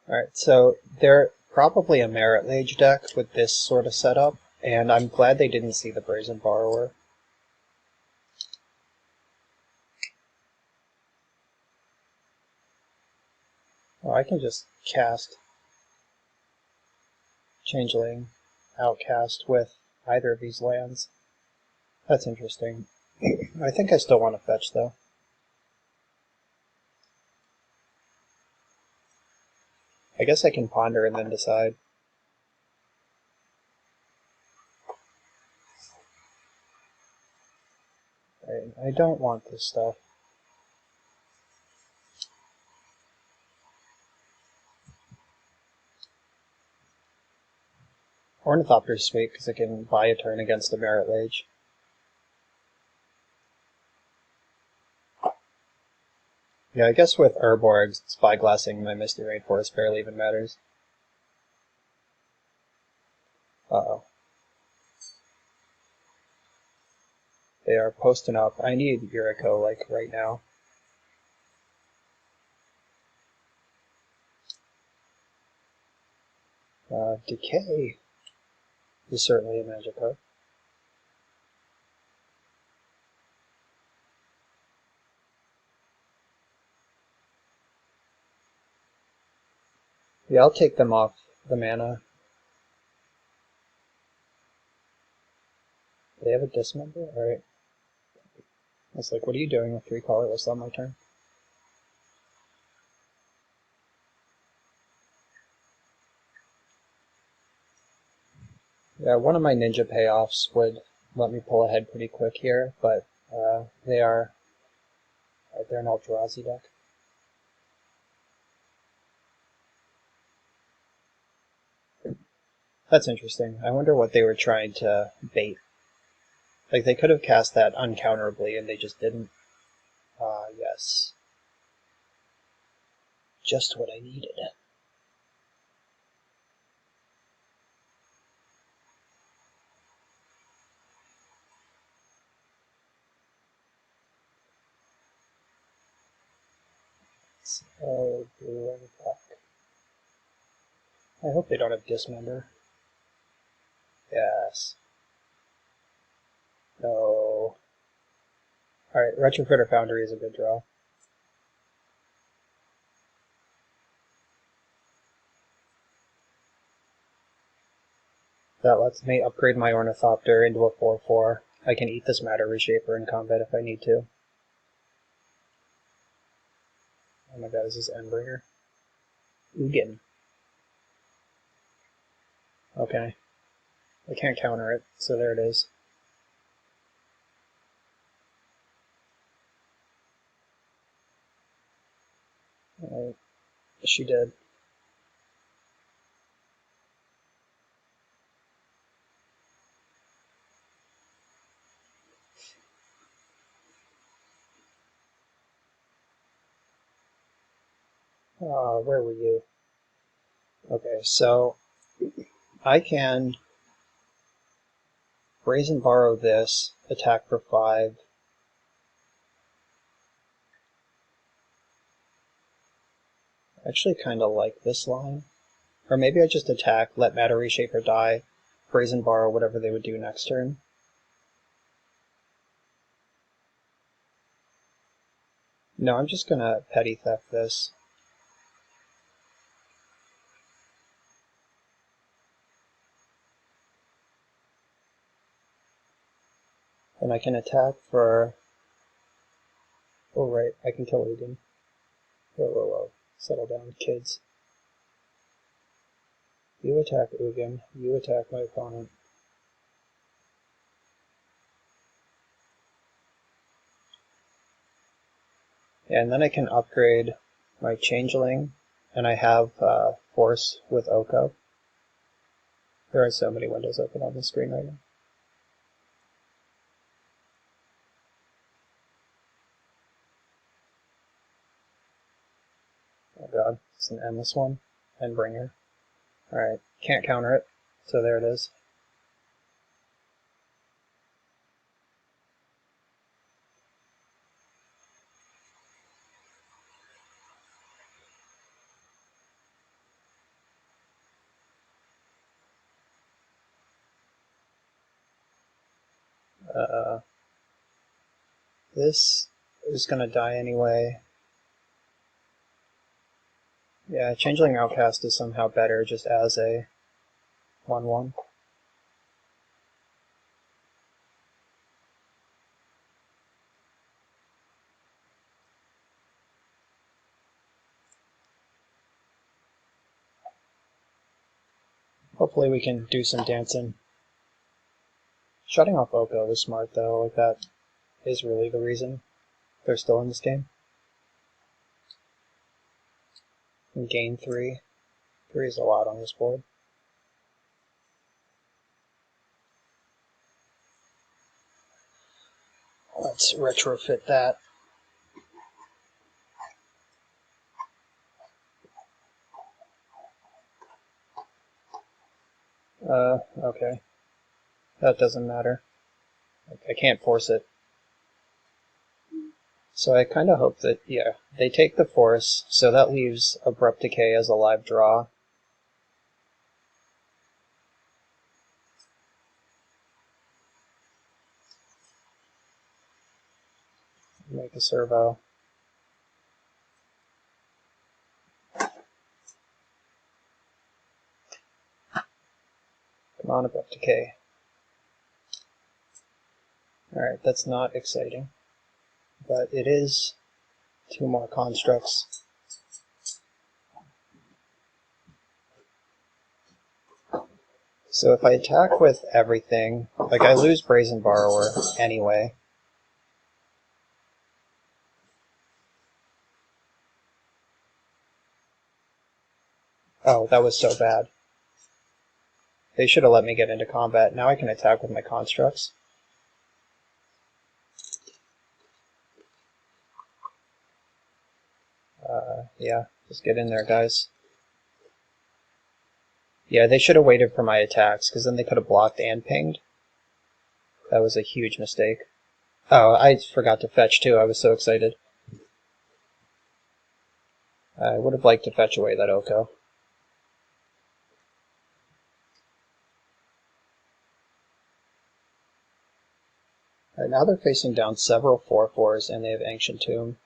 [SPEAKER 1] Alright, so they're probably a Merit Lage deck with this sort of setup, and I'm glad they didn't see the Brazen Borrower. Oh, I can just cast Changeling, Outcast with either of these lands. That's interesting. I think I still want to fetch, though. I guess I can ponder and then decide. I don't want this stuff. Ornithopter is sweet because it can buy a turn against the Merit Lage. Yeah, I guess with Urborgs, Spyglassing my Misty Rainforest barely even matters. Uh-oh. They are posting up. I need Yuriko, like, right now. Decay is certainly a magic card. Yeah, I'll take them off the mana. They have a dismember? Alright. I was like, what are you doing with 3 colorless on my turn? Yeah, one of my ninja payoffs would let me pull ahead pretty quick here, but they're an Eldrazi deck. That's interesting. I wonder what they were trying to bait. Like, they could have cast that uncounterably, and they just didn't. Yes. Just what I needed. So, blue and black. I hope they don't have Dismember. Yes. No. Alright, Retrofitter Foundry is a good draw. That lets me upgrade my Ornithopter into a 4/4. I can eat this Matter Reshaper in combat if I need to. Oh my god, is this Endbringer? Ugin. Okay. I can't counter it, so there it is. She did. Where were you? Okay, so I can Brazen Borrow this, attack for 5. I actually kind of like this line. Or maybe I just attack, let Matter Reshaper die, Brazen Borrow whatever they would do next turn. No, I'm just gonna Petty Theft this. And I can attack for... Oh right, I can kill Ugin. Whoa. Settle down, kids. You attack Ugin, you attack my opponent. And then I can upgrade my Changeling, and I have Force with Oko. There are so many windows open on the screen right now. Oh god, it's an endless one. Endbringer. Alright, can't counter it, so there it is. This is gonna die anyway. Yeah, Changeling Outcast is somehow better just as a 1/1. Hopefully we can do some dancing. Shutting off Oko was smart though, like that is really the reason they're still in this game. And gain 3. 3 is a lot on this board. Let's retrofit that. Okay. That doesn't matter. I can't force it. So I kind of hope that, yeah, they take the force, so that leaves Abrupt Decay as a live draw. Make a servo. Come on, Abrupt Decay. Alright, that's not exciting. But it is 2 more constructs. So if I attack with everything, like I lose Brazen Borrower anyway. Oh, that was so bad. They should have let me get into combat. Now I can attack with my constructs. Yeah, just get in there, guys. Yeah, they should have waited for my attacks, because then they could have blocked and pinged. That was a huge mistake. Oh, I forgot to fetch too, I was so excited. I would have liked to fetch away that Oko. Alright, now they're facing down several 4/4s, and they have Ancient Tomb.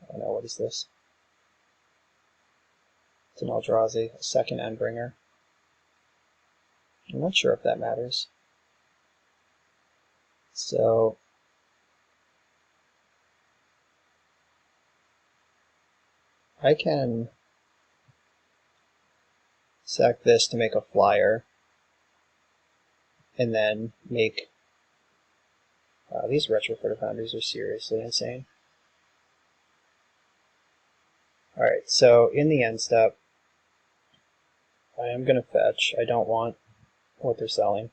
[SPEAKER 1] I don't know, what is this? It's an Eldrazi, a second Endbringer. I'm not sure if that matters. So I can sack this to make a flyer, and then make... these Retrofitter Foundries are seriously insane. Alright, so in the end step, I am going to fetch. I don't want what they're selling.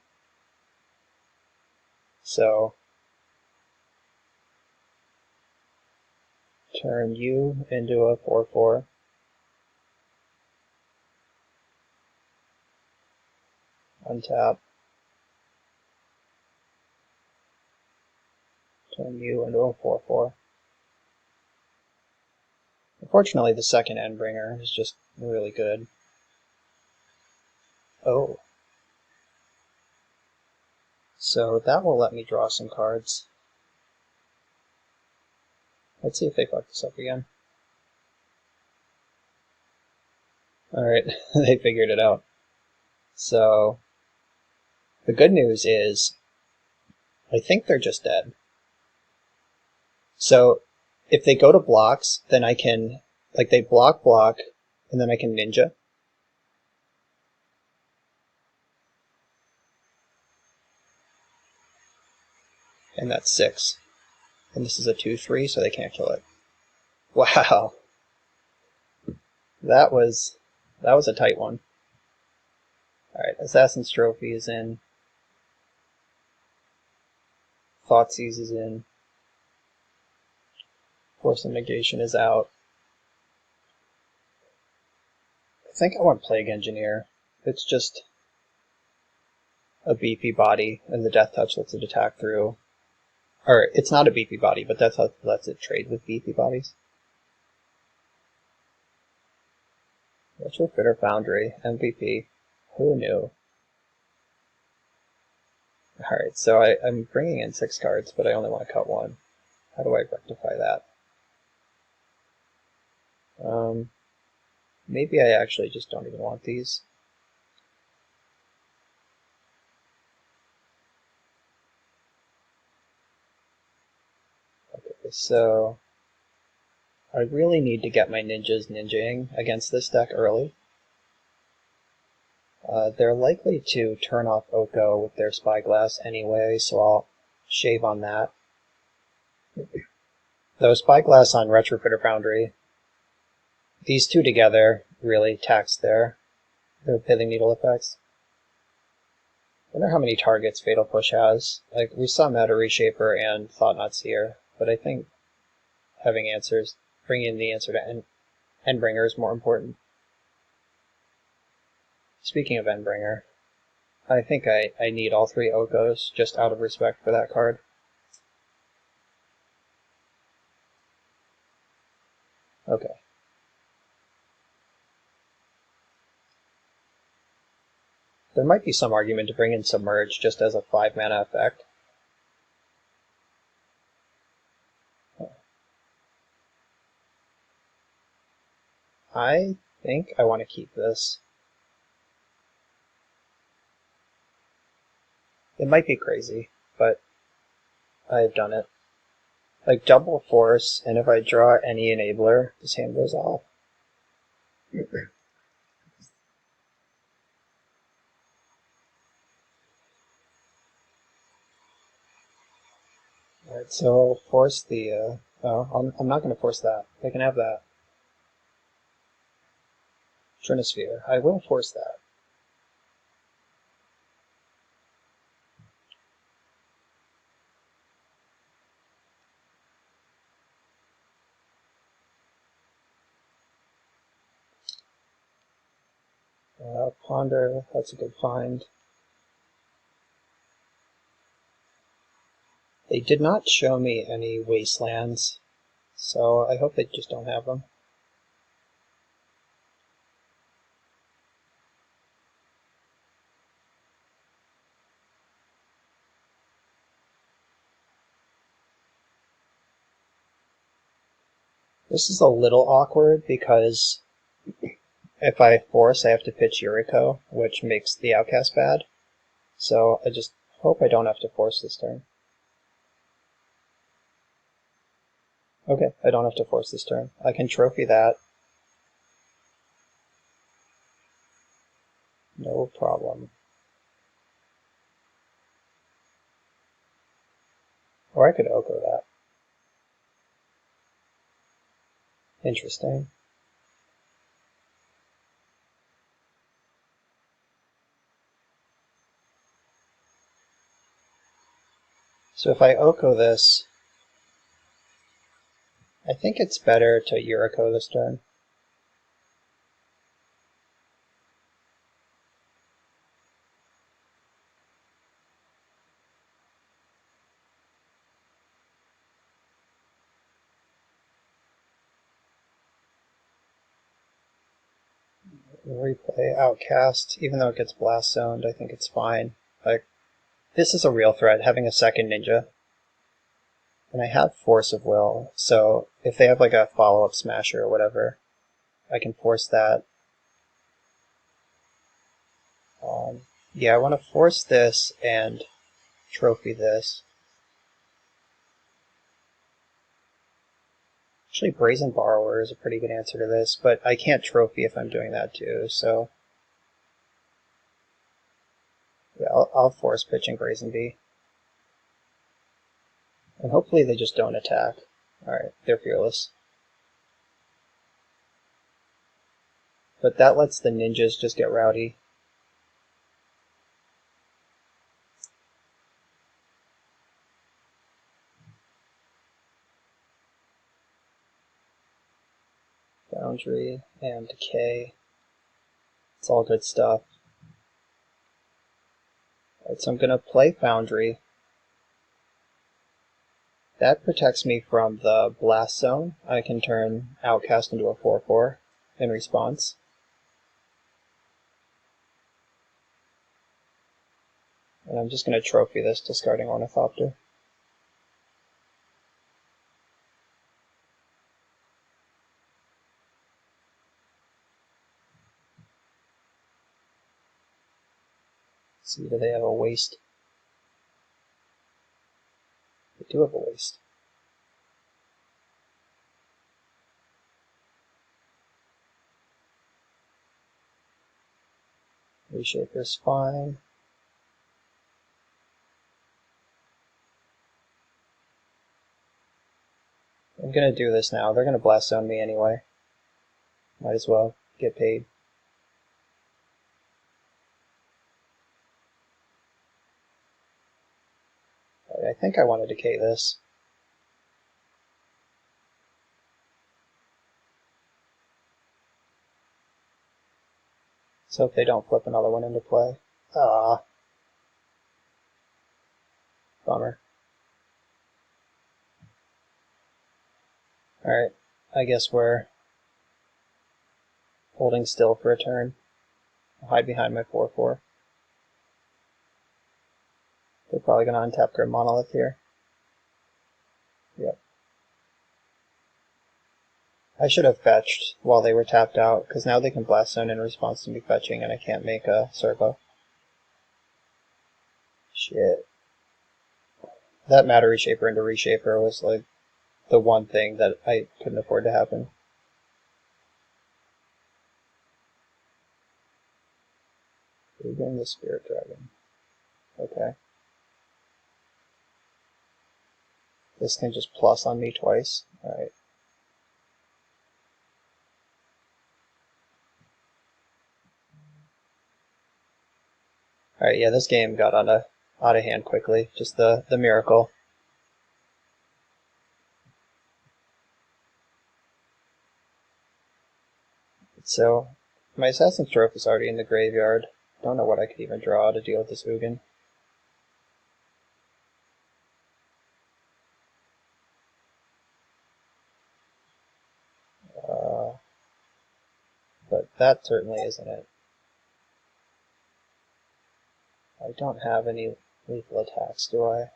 [SPEAKER 1] So turn you into a 4/4. Untap. Turn you into a 4/4. Unfortunately, the second Endbringer is just really good. Oh. So that will let me draw some cards. Let's see if they fuck this up again. Alright, they figured it out. So, the good news is, I think they're just dead. So, if they go to blocks, then I can, like they block, and then I can ninja. And that's 6. And this is a 2/3, so they can't kill it. Wow. That was a tight one. Alright, Assassin's Trophy is in. Thoughtseize is in. Force of Negation is out. I think I want Plague Engineer. It's just a beefy body, and the Death Touch lets it attack through. Or, it's not a beefy body, but Death Touch lets it trade with beefy bodies. Retrofitter Foundry, MVP. Who knew? Alright, so I'm bringing in 6 cards, but I only want to cut 1. How do I rectify that? Maybe I actually just don't even want these. Okay, so I really need to get my ninjas ninjaing against this deck early. They're likely to turn off Oko with their Spyglass anyway, so I'll shave on that. Though Spyglass on Retrofitted Foundry, these two together really tax their pithing needle effects. I wonder how many targets Fatal Push has. Like, we saw Meta Reshaper and Thought Not Seer, but I think having answers, bringing the answer to Endbringer is more important. Speaking of Endbringer, I think I need all 3 Okos just out of respect for that card. Okay. There might be some argument to bring in Submerge just as a 5-mana effect. I think I want to keep this. It might be crazy, but I've done it. Like double force, and if I draw any enabler, this hand goes off. Alright, so force the, oh, I'm not going to force that. They can have that. Trinosphere. I will force that. Ponder, that's a good find. They did not show me any wastelands, so I hope they just don't have them. This is a little awkward because if I force, I have to pitch Yuriko, which makes the Outcast bad. So I just hope I don't have to force this turn. Okay, I don't have to force this turn. I can trophy that. No problem. Or I could Oko that. Interesting. So if I Oko this, I think it's better to Yuriko this turn. Replay Outcast, even though it gets blast zoned, I think it's fine. Like, this is a real threat, having a second ninja. And I have Force of Will, so if they have like a follow-up smasher or whatever, I can force that. Yeah, I want to force this and trophy this. Actually, Brazen Borrower is a pretty good answer to this, but I can't trophy if I'm doing that too, so... Yeah, I'll force pitching Brazen Bee. And hopefully they just don't attack. Alright, they're fearless. But that lets the ninjas just get rowdy. Foundry and Decay. It's all good stuff. Alright, so I'm going to play Foundry. That protects me from the Blast Zone. I can turn Outcast into a 4/4 in response. And I'm just going to trophy this discarding Ornithopter. Let's see, do they have a waste? They do have a waste. Reshaper's fine. I'm gonna do this now. They're gonna blast zone me anyway. Might as well get paid. I think I want to decay this. Let's hope they don't flip another one into play. Ah. Bummer. Alright, I guess we're holding still for a turn. I'll hide behind my 4/4. They're probably going to untap Grim Monolith here. Yep. I should have fetched while they were tapped out, because now they can blast zone in response to me fetching, and I can't make a servo. Shit. That Matter Reshaper into Reshaper was like the one thing that I couldn't afford to happen. We're getting the Spirit Dragon. Okay. This can just plus on me twice. Alright. Alright, yeah, this game got out of hand quickly. Just the miracle. So, my Assassin's Trophy is already in the graveyard. Don't know what I could even draw to deal with this Ugin. But that certainly isn't it. I don't have any lethal attacks, do I?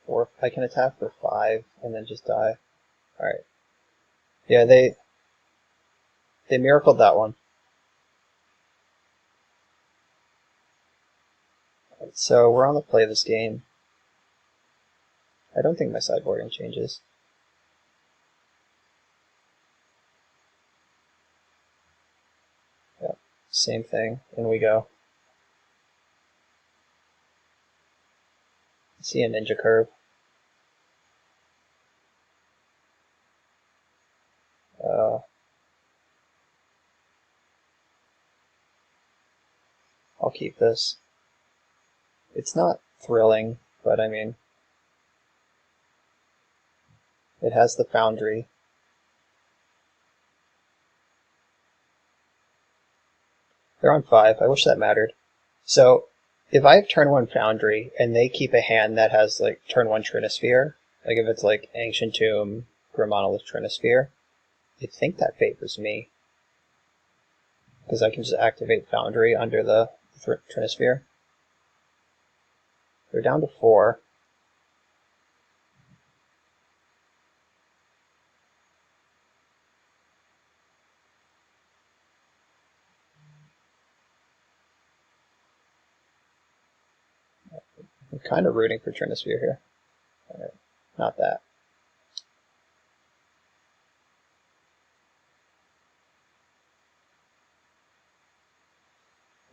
[SPEAKER 1] Or I can attack for 5 and then just die. Alright. Yeah, they miracled that one. Right, so we're on the play of this game. I don't think my sideboarding changes. Yep, same thing. In we go. I see a ninja curve. I'll keep this. It's not thrilling, but I mean, it has the Foundry. They're on 5. I wish that mattered. So, if I have turn 1 Foundry, and they keep a hand that has, like, turn 1 Trinisphere, like if it's like Ancient Tomb, Grim Monolith Trinisphere, I think that favors me. Because I can just activate Foundry under the Trinisphere. They're down to 4. I'm kind of rooting for Trinisphere here. Alright, not that.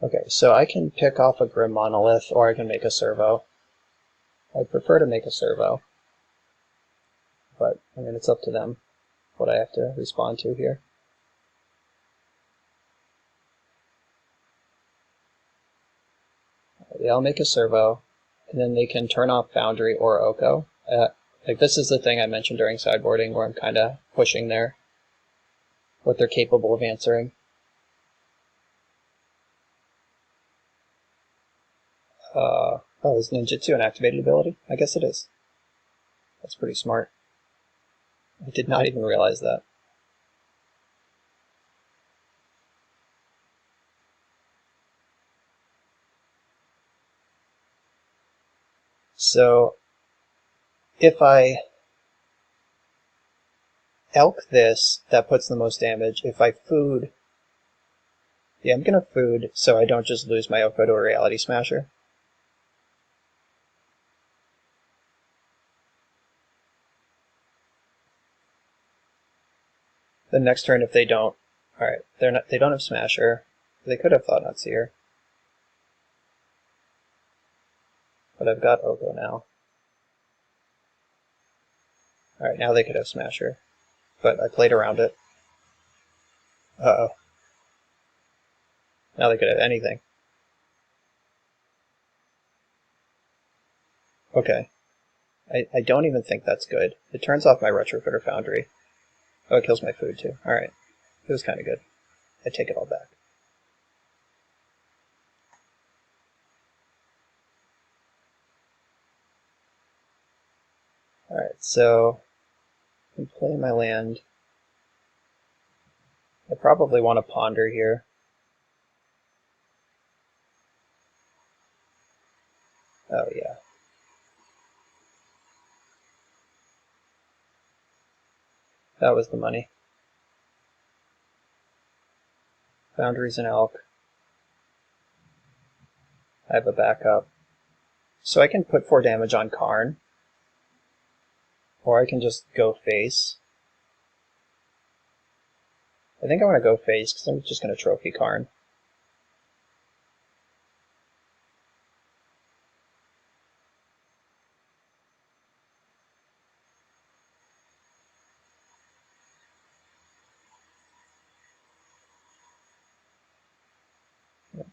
[SPEAKER 1] Okay, so I can pick off a Grim Monolith, or I can make a servo. I'd prefer to make a servo. But, I mean, it's up to them what I have to respond to here. Yeah, I'll make a servo, and then they can turn off Foundry or Oko. Like, this is the thing I mentioned during sideboarding, where I'm kind of pushing what they're capable of answering. Oh, is Ninjutsu an activated ability? I guess it is. That's pretty smart. I did not even realize that. So if I elk this, that puts the most damage. If I food... Yeah, I'm gonna food so I don't just lose my Oko to a Reality Smasher. The next turn, if they don't... Alright, they don't have Smasher. They could have Thought-Knot Seer. But I've got Oko now. Alright, now they could have Smasher. But I played around it. Uh-oh. Now they could have anything. Okay. I don't even think that's good. It turns off my Retrofitter Foundry. Oh, it kills my food too. Alright. It was kind of good. I take it all back. Alright, so I can play my land. I probably want to ponder here. Oh yeah. That was the money. Foundry's an elk. I have a backup. So I can put 4 damage on Karn. Or I can just go face. I think I want to go face because I'm just going to trophy Karn.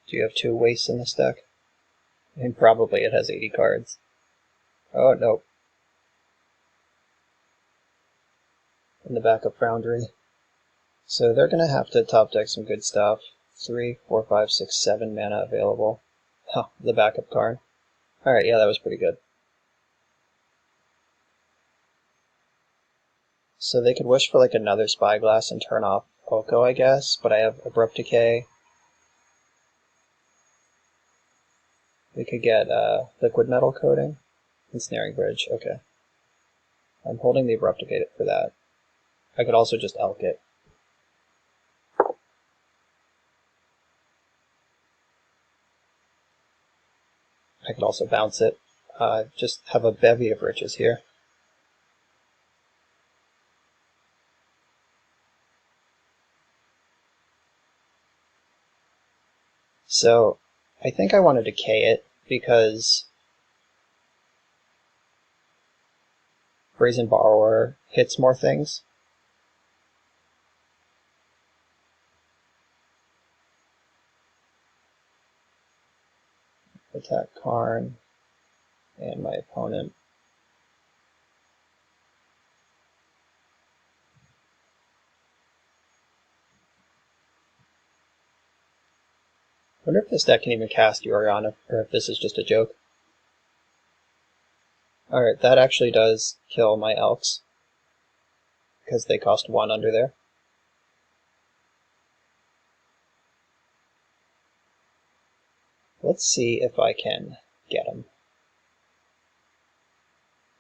[SPEAKER 1] Do you have 2 wastes in this deck? And probably it has 80 cards. Oh, no. In the backup Foundry. So they're going to have to top deck some good stuff. 3, 4, 5, 6, 7 mana available. Huh, the backup card. Alright, yeah, that was pretty good. So they could wish for like another Spyglass and turn off Oko, I guess, but I have Abrupt Decay. We could get Liquid Metal Coating and Snaring Bridge. Okay. I'm holding the Abrupt Decay for that. I could also just elk it. I could also bounce it. Just have a bevy of riches here. So I think I want to decay it because Brazen Borrower hits more things. Attack Karn and my opponent. I wonder if this deck can even cast Yorion, or if this is just a joke. Alright, that actually does kill my Elks, because they cost 1 under there. Let's see if I can get them.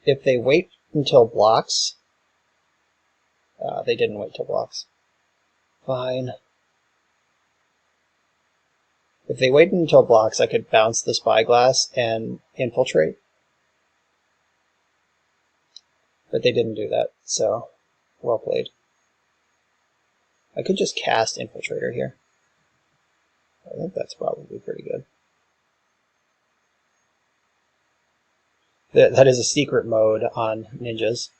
[SPEAKER 1] If they wait until blocks... they didn't wait till blocks. Fine. If they waited until blocks, I could bounce the Spyglass and infiltrate. But they didn't do that, so well played. I could just cast Infiltrator here. I think that's probably pretty good. That is a secret mode on Ninjas.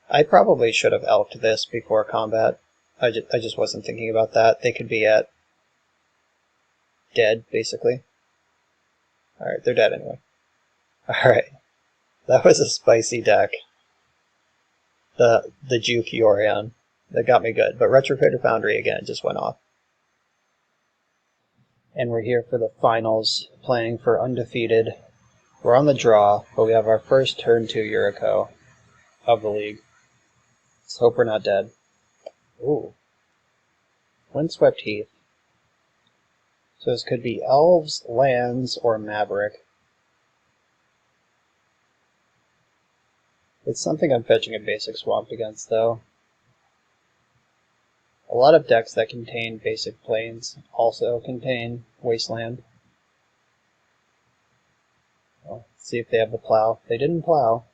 [SPEAKER 1] I probably should have elked this before combat. I just wasn't thinking about that. They could be at dead, basically. Alright, they're dead anyway. Alright. That was a spicy deck. The Juke Yorion. That got me good. But Retrofitter Foundry, again, just went off. And we're here for the finals, playing for Undefeated. We're on the draw, but we have our first turn 2 Yuriko of the league. Let's hope we're not dead. Ooh. Windswept Heath. So this could be Elves, Lands, or Maverick. It's something I'm fetching a basic swamp against, though. A lot of decks that contain basic plains also contain Wasteland. Well, let's see if they have the plow. They didn't plow.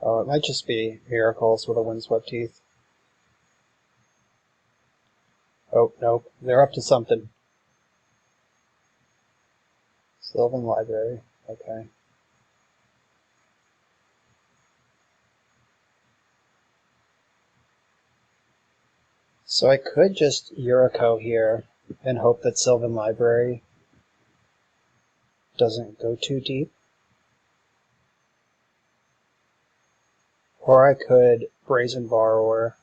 [SPEAKER 1] Oh, it might just be Miracles with a Windswept Heath. Oh, nope. They're up to something. Sylvan Library. Okay. So I could just Yuriko here and hope that Sylvan Library doesn't go too deep. Or I could Brazen Borrower.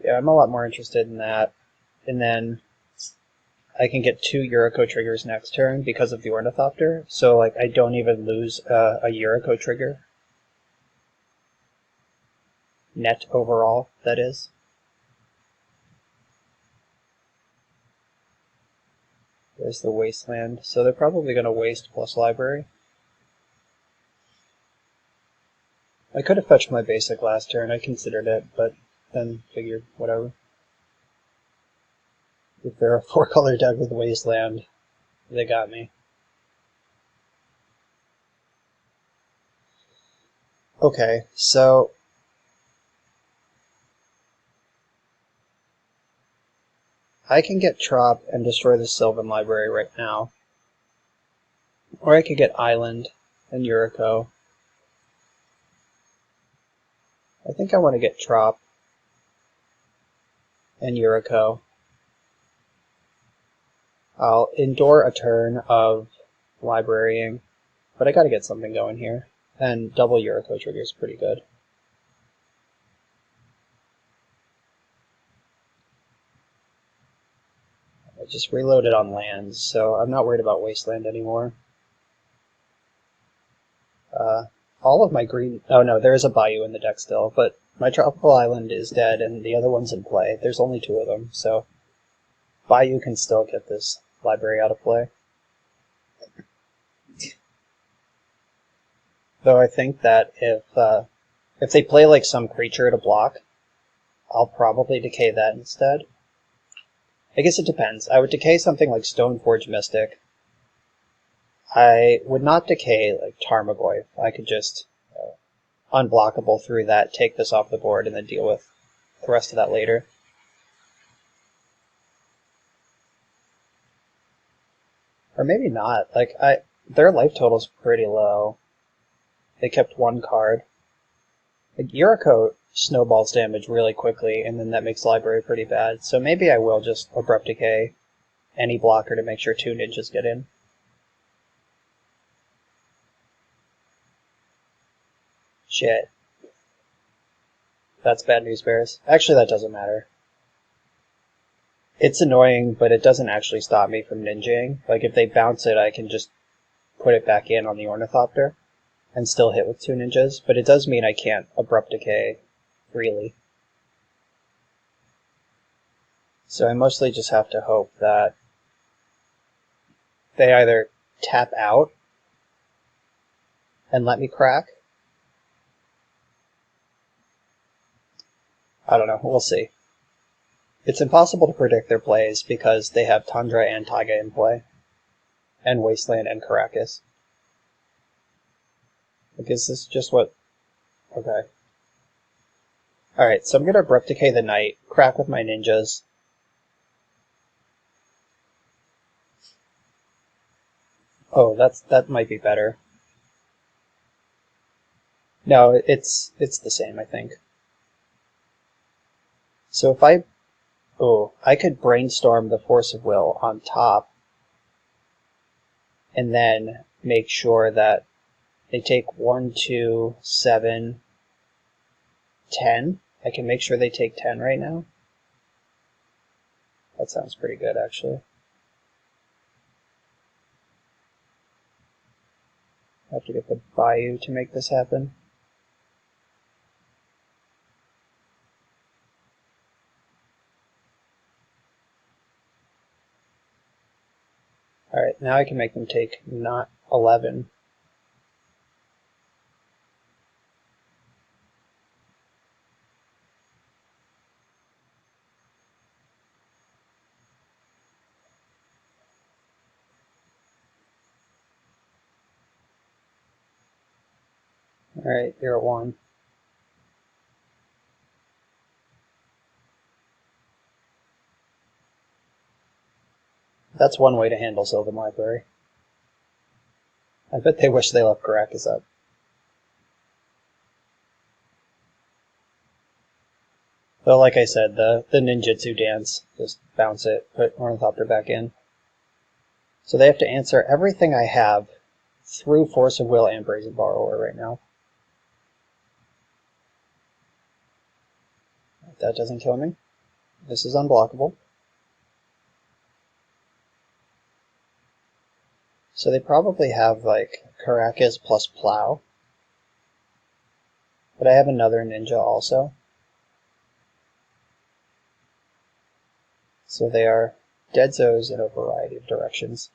[SPEAKER 1] Yeah, I'm a lot more interested in that. And then I can get 2 Yuriko triggers next turn because of the Ornithopter. So like I don't even lose a Yuriko trigger. Net overall, that is. There's the Wasteland. So they're probably going to waste plus library. I could have fetched my basic last turn. I considered it, but then figured whatever. If they're a 4-color deck with Wasteland, they got me. Okay, so I can get Trop and destroy the Sylvan Library right now. Or I could get Island and Yuriko. I think I want to get Trop and Yuriko. I'll endure a turn of librarying, but I gotta get something going here. And double Yuriko trigger is pretty good. I just reloaded on lands, so I'm not worried about Wasteland anymore. All of my green... Oh no, there is a Bayou in the deck still, but my Tropical Island is dead and the other one's in play. There's only 2 of them, so Bayou can still get this library out of play. Though I think that if they play like some creature to block, I'll probably decay that instead. I guess it depends. I would decay something like Stoneforge Mystic. I would not decay like Tarmogoyf. I could just unblockable through that, take this off the board, and then deal with the rest of that later. Or maybe not. Like their life total's pretty low. They kept 1 card. Like Yuriko snowballs damage really quickly, and then that makes library pretty bad. So maybe I will just Abrupt Decay any blocker to make sure 2 ninjas get in. Shit. That's bad news, Bears. Actually, that doesn't matter. It's annoying, but it doesn't actually stop me from ninjaing. Like, if they bounce it, I can just put it back in on the Ornithopter and still hit with 2 ninjas, but it does mean I can't Abrupt Decay freely. So I mostly just have to hope that they either tap out and let me crack. I don't know, we'll see. It's impossible to predict their plays because they have Tundra and Taiga in play, and Wasteland and Caracas. Like, is this just what... Okay. Alright, so I'm going to Abrupt Decay the Knight, crack with my ninjas. Oh, that might be better. No, it's the same, I think. So if I could Brainstorm the Force of Will on top, and then make sure that they take 1, 2, 7, 10. I can make sure they take 10 right now. That sounds pretty good, actually. Have to get the Bayou to make this happen. Alright, now I can make them take not 11. Alright, you're at 1. That's one way to handle Sylvan Library. I bet they wish they left Caracas up. Though, like I said, the ninjutsu dance, just bounce it, put Ornithopter back in. So they have to answer everything I have through Force of Will and Brazen Borrower right now. If that doesn't kill me, this is unblockable. So they probably have like Caracas plus Plow. But I have another ninja also. So they are dead zoes in a variety of directions.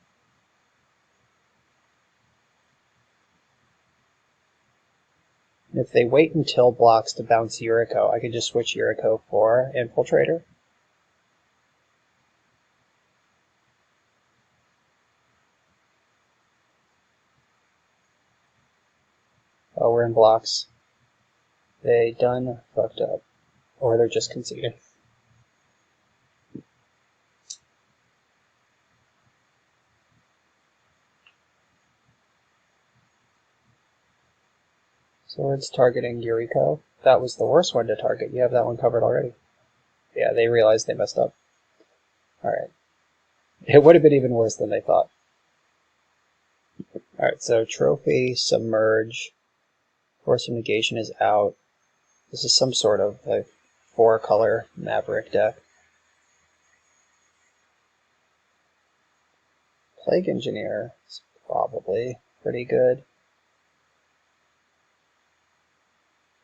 [SPEAKER 1] And if they wait until blocks to bounce Yuriko, I could just switch Yuriko for Infiltrator. Oh, we're in blocks. They done fucked up. Or they're just conceding. Swords targeting Yuriko. That was the worst one to target. You have that one covered already. Yeah, they realized they messed up. Alright. It would have been even worse than they thought. Alright, so Trophy, Submerge, Force of Negation is out. This is some sort of like 4-color Maverick deck. Plague Engineer is probably pretty good.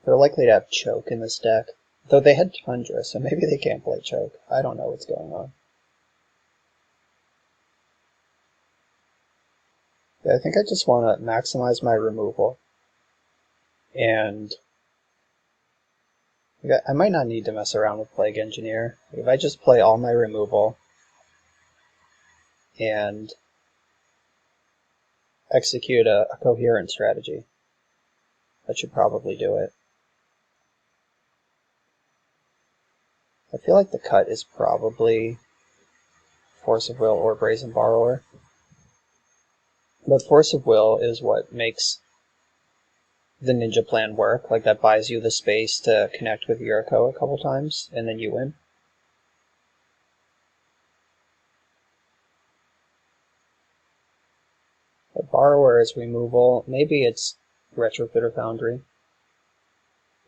[SPEAKER 1] They're likely to have Choke in this deck. Though they had Tundra, so maybe they can't play Choke. I don't know what's going on. I think I just want to maximize my removal. And I might not need to mess around with Plague Engineer. If I just play all my removal and execute a coherent strategy, that should probably do it. I feel like the cut is probably Force of Will or Brazen Borrower. But Force of Will is what makes the ninja plan work. Like, that buys you the space to connect with Yuriko a couple times, and then you win. But Borrower is removal. Maybe it's Retrofitter Foundry,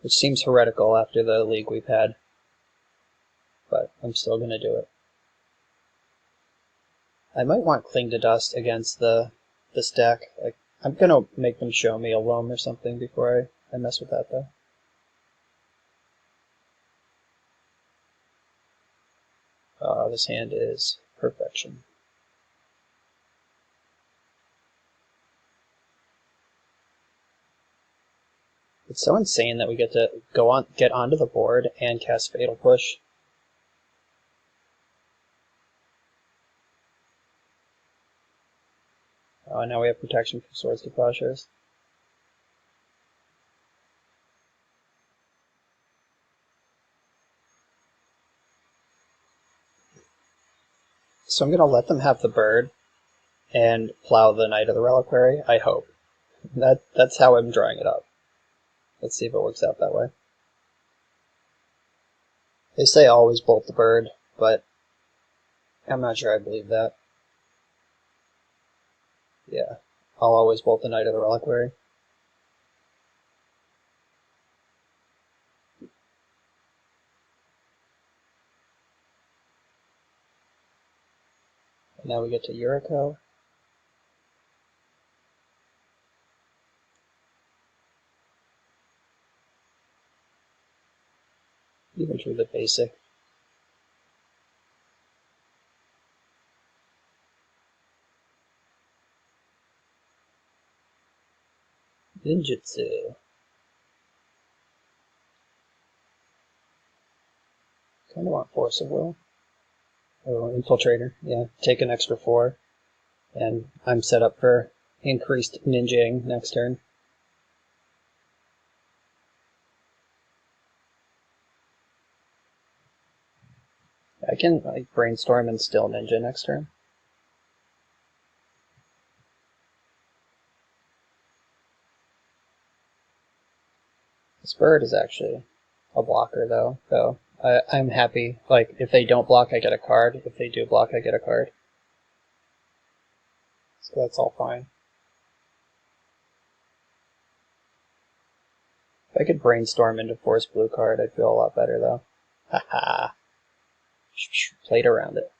[SPEAKER 1] which seems heretical after the league we've had. But I'm still going to do it. I might want Cling to Dust against this deck. Like, I'm going to make them show me a Loam or something before I mess with that, though. This hand is perfection. It's so insane that we get to get onto the board and cast Fatal Push. Now we have protection from Swords to Plowshares. So I'm going to let them have the bird and plow the Knight of the Reliquary, I hope. That's how I'm drawing it up. Let's see if it works out that way. They say always bolt the bird, but I'm not sure I believe that. Yeah, I'll always bolt the Knight of the Reliquary. And now we get to Yuriko. Even through the basic. Ninjutsu. Kind of want Force of Will. Oh, Infiltrator. Yeah, take an extra 4. And I'm set up for increased ninjaing next turn. I can like brainstorm and still ninja next turn. This bird is actually a blocker though, so I'm happy. Like, if they don't block, I get a card. If they do block, I get a card. So that's all fine. If I could brainstorm into Force Blue card, I'd feel a lot better though. Haha. Played around it.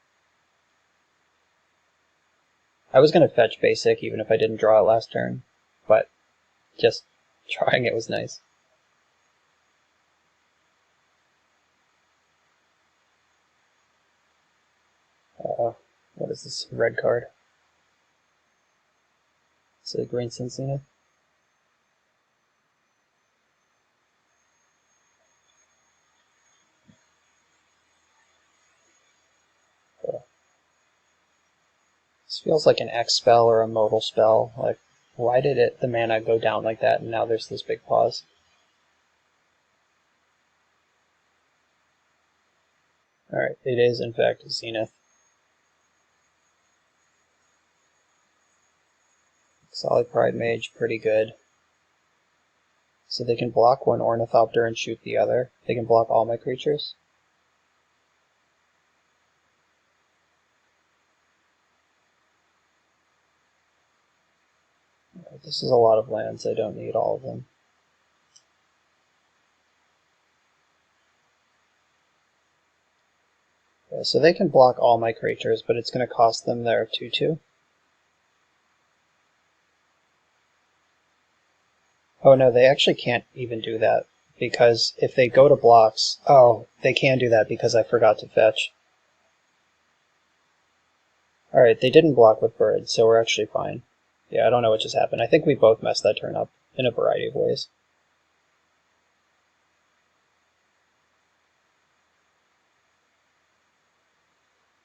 [SPEAKER 1] I was going to fetch basic even if I didn't draw it last turn, but just trying it was nice. What is this red card? It's a green Zenith. This feels like an X spell or a modal spell. Like, why did the mana go down like that and now there's this big pause? Alright, it is in fact Zenith. Solid Pride Mage, pretty good. So they can block one Ornithopter and shoot the other. They can block all my creatures. This is a lot of lands, I don't need all of them. Yeah, so they can block all my creatures, but it's going to cost them their 2/2. Oh no, they actually can't even do that, because if they go to blocks... Oh, they can do that because I forgot to fetch. Alright, they didn't block with birds, so we're actually fine. Yeah, I don't know what just happened. I think we both messed that turn up in a variety of ways.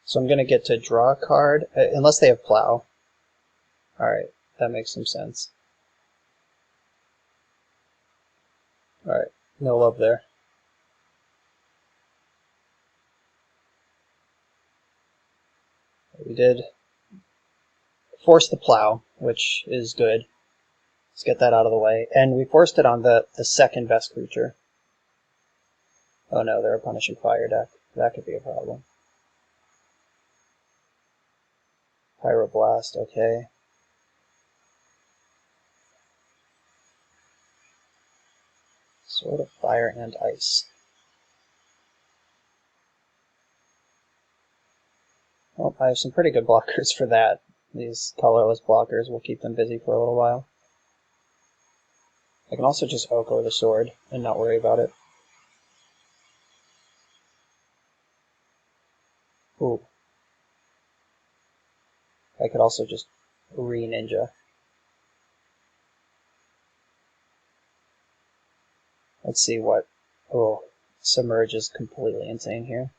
[SPEAKER 1] So I'm going to get to draw a card, unless they have Plow. Alright, that makes some sense. Alright, no love there. We did force the Plow, which is good. Let's get that out of the way. And we forced it on the second best creature. Oh no, they're a Punishing Fire deck. That could be a problem. Pyroblast, okay. Sword of Fire and Ice. Well, I have some pretty good blockers for that. These colorless blockers will keep them busy for a little while. I can also just Oko the sword and not worry about it. Ooh. I could also just re-ninja. Let's see what... Oh, Submerge is completely insane here.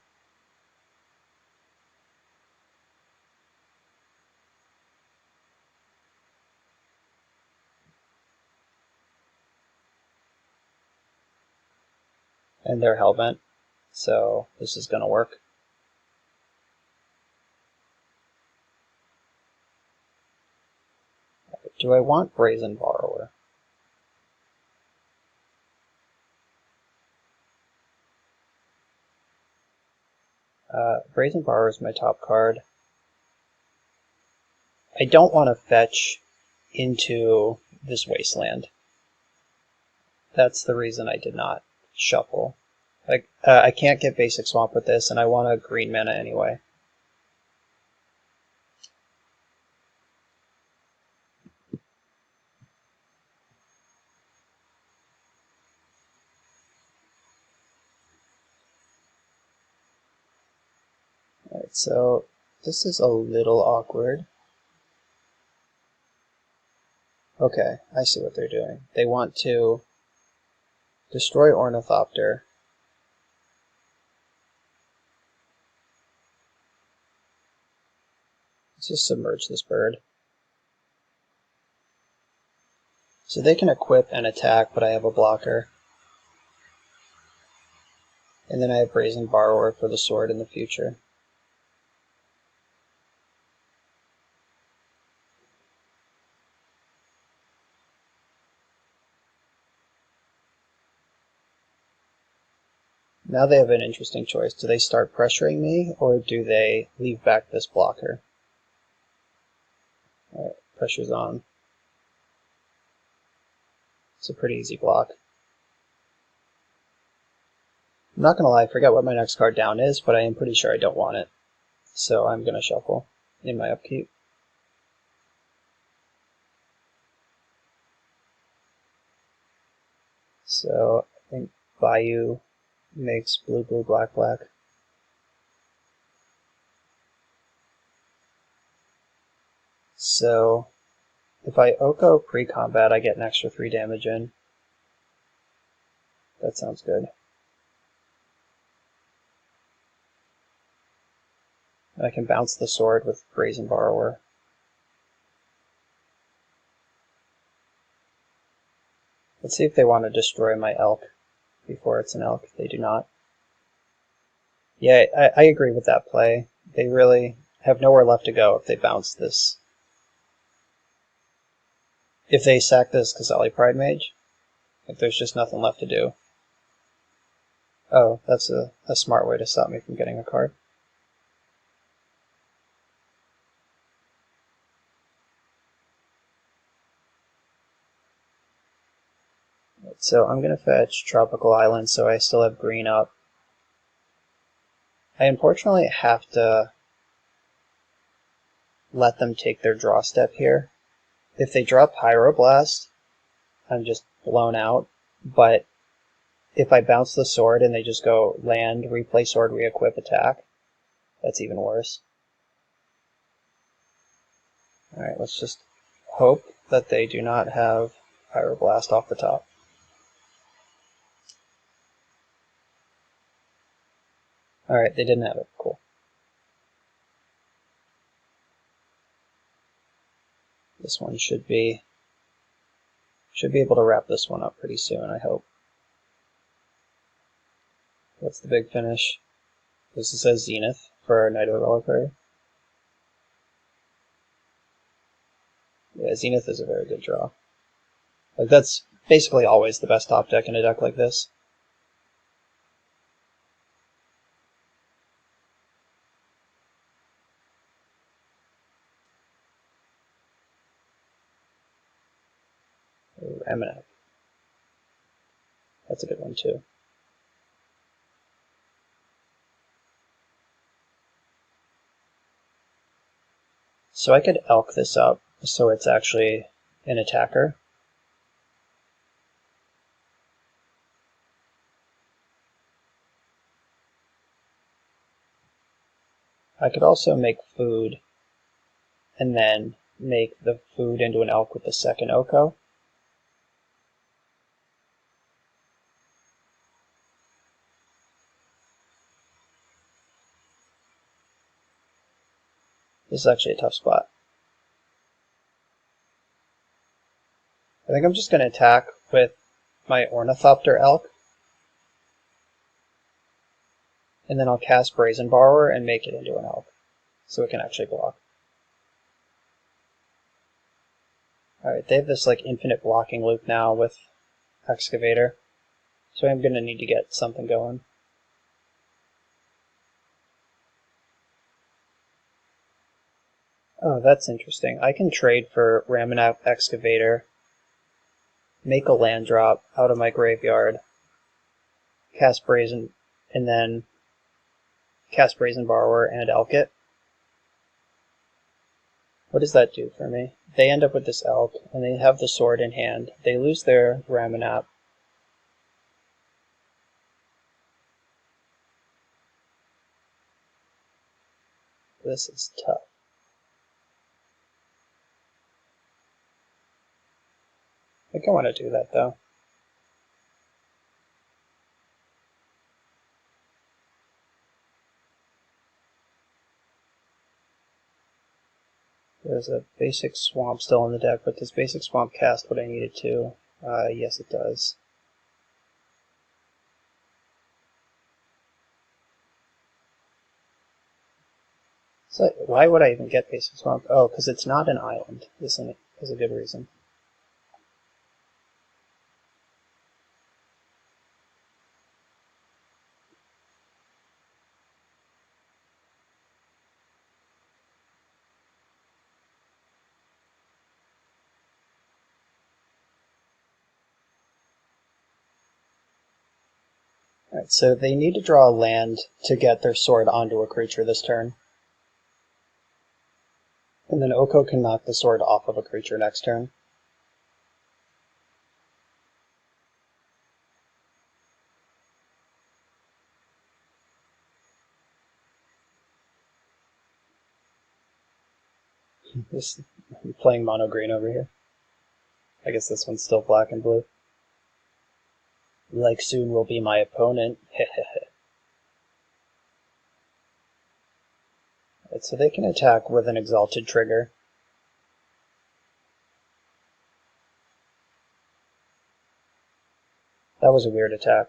[SPEAKER 1] And they're Hellbent, so this is gonna work. Do I want Brazen Borrower? Brazen Borrower is my top card. I don't want to fetch into this wasteland. That's the reason I did not shuffle. Like, I can't get basic swamp with this, and I want a green mana anyway. Alright, so this is a little awkward. Okay, I see what they're doing. They want to destroy Ornithopter. Let's just submerge this bird. So they can equip and attack, but I have a blocker. And then I have Brazen Borrower for the sword in the future. Now they have an interesting choice. Do they start pressuring me, or do they leave back this blocker? Alright, pressure's on. It's a pretty easy block. I'm not going to lie, I forget what my next card down is, but I am pretty sure I don't want it. So I'm going to shuffle in my upkeep. So I think Bayou makes blue, blue, black, black. So if I Oko pre-combat, I get an extra 3 damage in. That sounds good. And I can bounce the sword with Brazen Borrower. Let's see if they want to destroy my elk before it's an elk. They do not. Yeah, I agree with that play. They really have nowhere left to go if they bounce this. If they sack this Kazali Pride Mage, like there's just nothing left to do. Oh, that's a smart way to stop me from getting a card. So I'm going to fetch Tropical Island so I still have green up. I unfortunately have to let them take their draw step here. If they drop Pyroblast, I'm just blown out. But if I bounce the sword and they just go land, replay sword, re-equip, attack, that's even worse. Alright, let's just hope that they do not have Pyroblast off the top. Alright, they didn't have it. Cool. This one should be able to wrap this one up pretty soon, I hope. What's the big finish? This says Zenith for Knight of the Reliquary. Yeah, Zenith is a very good draw. Like that's basically always the best top deck in a deck like this. Ooh, Eminent. That's a good one too. So I could elk this up so it's actually an attacker. I could also make food and then make the food into an elk with the second Oko. This is actually a tough spot. I think I'm just going to attack with my Ornithopter elk. And then I'll cast Brazen Borrower and make it into an elk. So it can actually block. Alright, they have this like infinite blocking loop now with Excavator. So I'm going to need to get something going. Oh, that's interesting. I can trade for Ramunap Excavator, make a land drop out of my graveyard, cast Brazen, and then cast Brazen Borrower and elk it. What does that do for me? They end up with this elk, and they have the sword in hand. They lose their Ramunap. This is tough. I think I want to do that though. There's a basic swamp still in the deck, but does basic swamp cast what I needed to? Yes, it does. So why would I even get basic swamp? Oh, because it's not an island. This is a good reason. Alright, so they need to draw a land to get their sword onto a creature this turn. And then Oko can knock the sword off of a creature next turn. I'm playing mono green over here. I guess this one's still black and blue. Like soon will be my opponent. Right, so they can attack with an exalted trigger. That was a weird attack.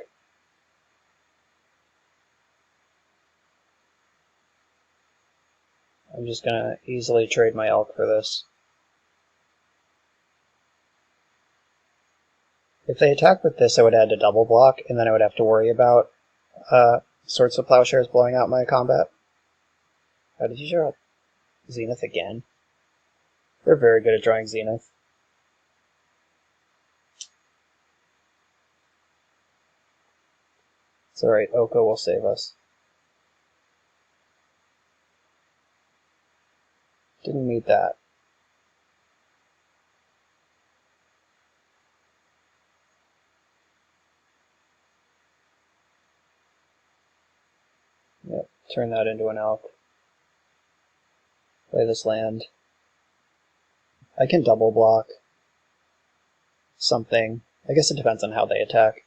[SPEAKER 1] I'm just gonna easily trade my elk for this. If they attack with this, I would add a double block, and then I would have to worry about Swords of Plowshares blowing out my combat. Did you draw Zenith again? They're very good at drawing Zenith. It's alright, Oko will save us. Didn't need that. Yep, turn that into an elk. Play this land. I can double block something. I guess it depends on how they attack.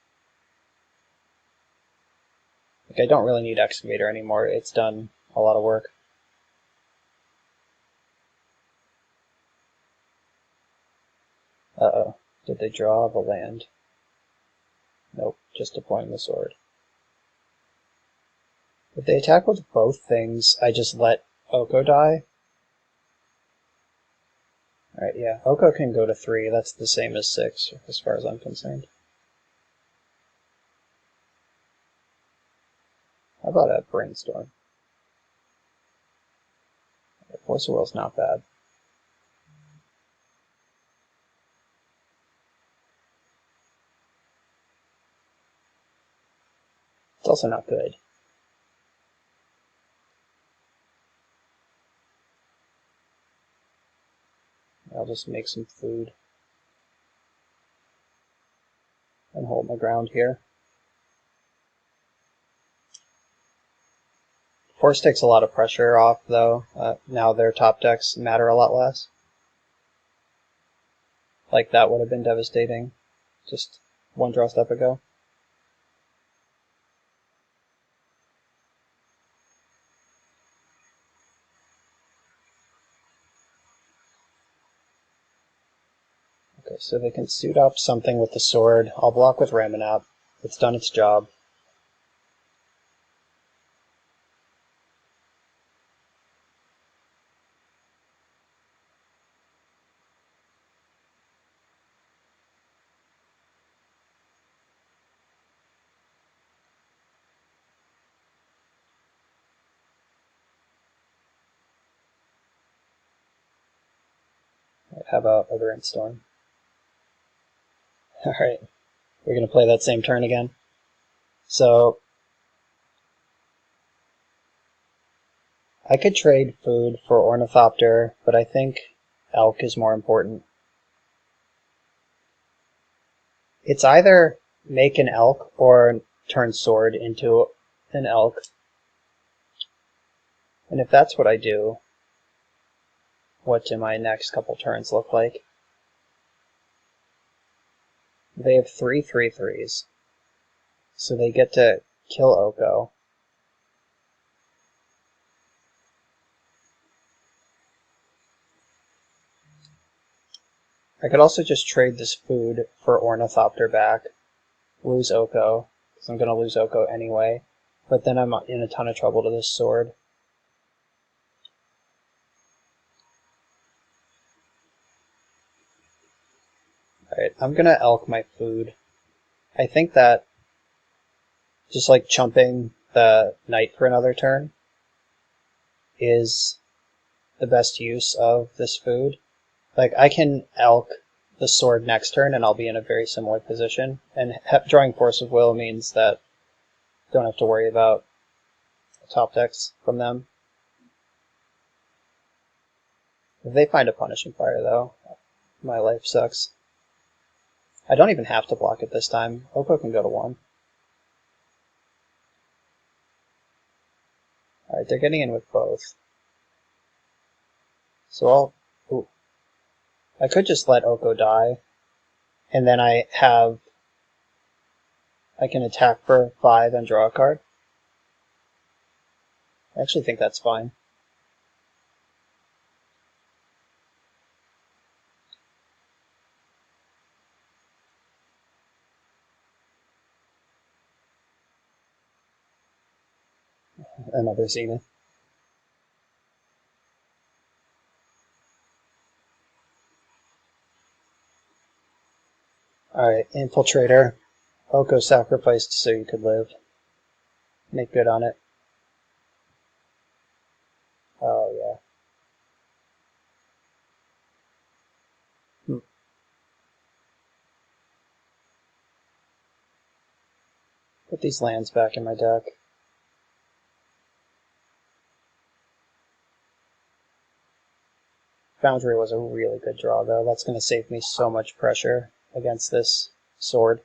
[SPEAKER 1] Like, I don't really need Excavator anymore. It's done a lot of work. Uh-oh. Did they draw the land? Nope, just deploying the sword. If they attack with both things, I just let Oko die. Alright, yeah. Oko can go to 3. That's the same as 6, as far as I'm concerned. How about a Brainstorm? Force of Will's not bad. It's also not good. I'll just make some food and hold my ground here. Force takes a lot of pressure off, though. Now their top decks matter a lot less. Like, that would have been devastating just one draw step ago. Okay, so they can suit up something with the sword. I'll block with Ramanap. It's done its job. How about a Brainstorm? Alright, we're going to play that same turn again. So, I could trade food for Ornithopter, but I think Elk is more important. It's either make an Elk or turn Sword into an Elk. And if that's what I do, what do my next couple turns look like? They have 3/3/3s, so they get to kill Oko. I could also just trade this food for Ornithopter back, lose Oko, because I'm going to lose Oko anyway, but then I'm in a ton of trouble to this sword. Alright, I'm going to elk my food. I think that just like chumping the knight for another turn is the best use of this food. Like, I can elk the sword next turn and I'll be in a very similar position, and drawing Force of Will means that I don't have to worry about top decks from them. If they find a Punishing Fire, though, my life sucks. I don't even have to block it this time. Oko can go to 1. Alright, they're getting in with both. So I'll... Ooh. I could just let Oko die, and then I can attack for 5 and draw a card. I actually think that's fine. Another Zenith. Alright, Infiltrator. Oko sacrificed so you could live. Make good on it. Oh, yeah. Put these lands back in my deck. Foundry was a really good draw, though. That's going to save me so much pressure against this sword.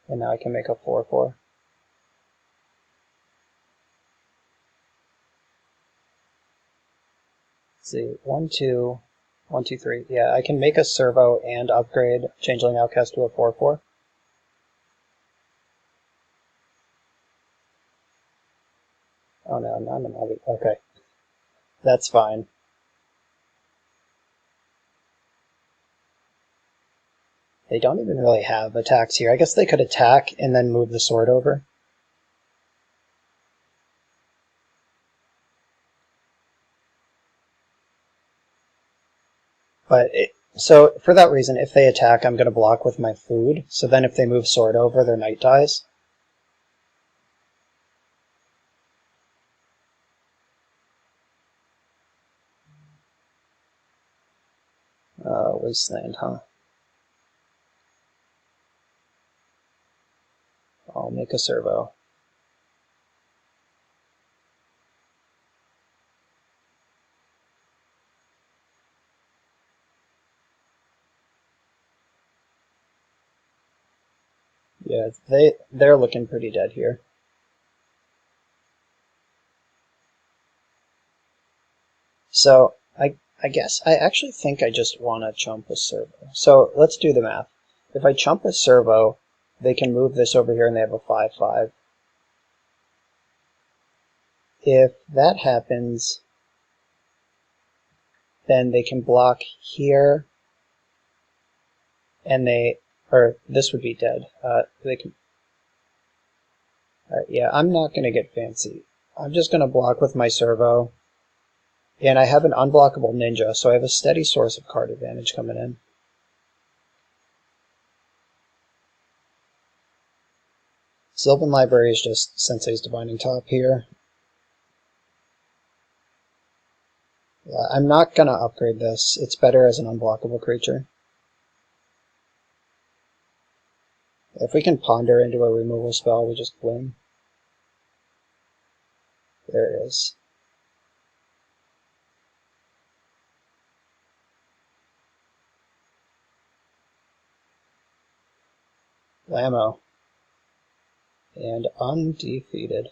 [SPEAKER 1] And now I can make a 4/4. Let's see, 1, 2, 1, 2, 3. Yeah, I can make a servo and upgrade Changeling Outcast to a 4/4. Oh no, not an heavy. Okay. That's fine. They don't even really have attacks here. I guess they could attack and then move the sword over. So for that reason, if they attack, I'm going to block with my food. So then if they move sword over, their knight dies. Wasteland, huh? I'll make a servo. Yeah, they're looking pretty dead here. So I guess I actually think I just want to chump a servo. So let's do the math. If I chump a servo, they can move this over here and they have a 5/5. If that happens, then they can block here, and this would be dead. They can. Alright, yeah, I'm not gonna get fancy. I'm just gonna block with my servo, and I have an unblockable ninja, so I have a steady source of card advantage coming in. Sylvan Library is just Sensei's Divining Top here. Yeah, I'm not gonna upgrade this. It's better as an unblockable creature. If we can ponder into a removal spell, we just win. There it is. Blammo. And undefeated.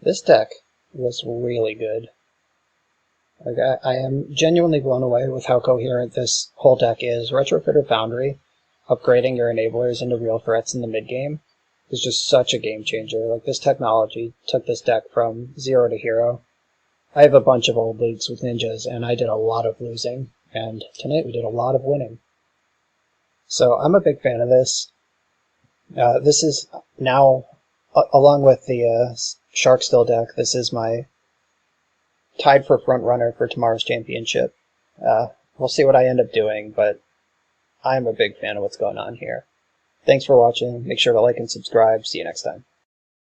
[SPEAKER 1] This deck was really good. Like, I am genuinely blown away with how coherent this whole deck is. Retrofitter Foundry, upgrading your enablers into real threats in the mid-game, is just such a game changer. Like, this technology took this deck from 0 to hero. I have a bunch of old leagues with ninjas, and I did a lot of losing, and tonight we did a lot of winning. So I'm a big fan of this. This is now, along with the Sharkstill deck, this is my tied for front runner for tomorrow's championship. We'll see what I end up doing, but I'm a big fan of what's going on here. Thanks for watching. Make sure to like and subscribe. See you next time.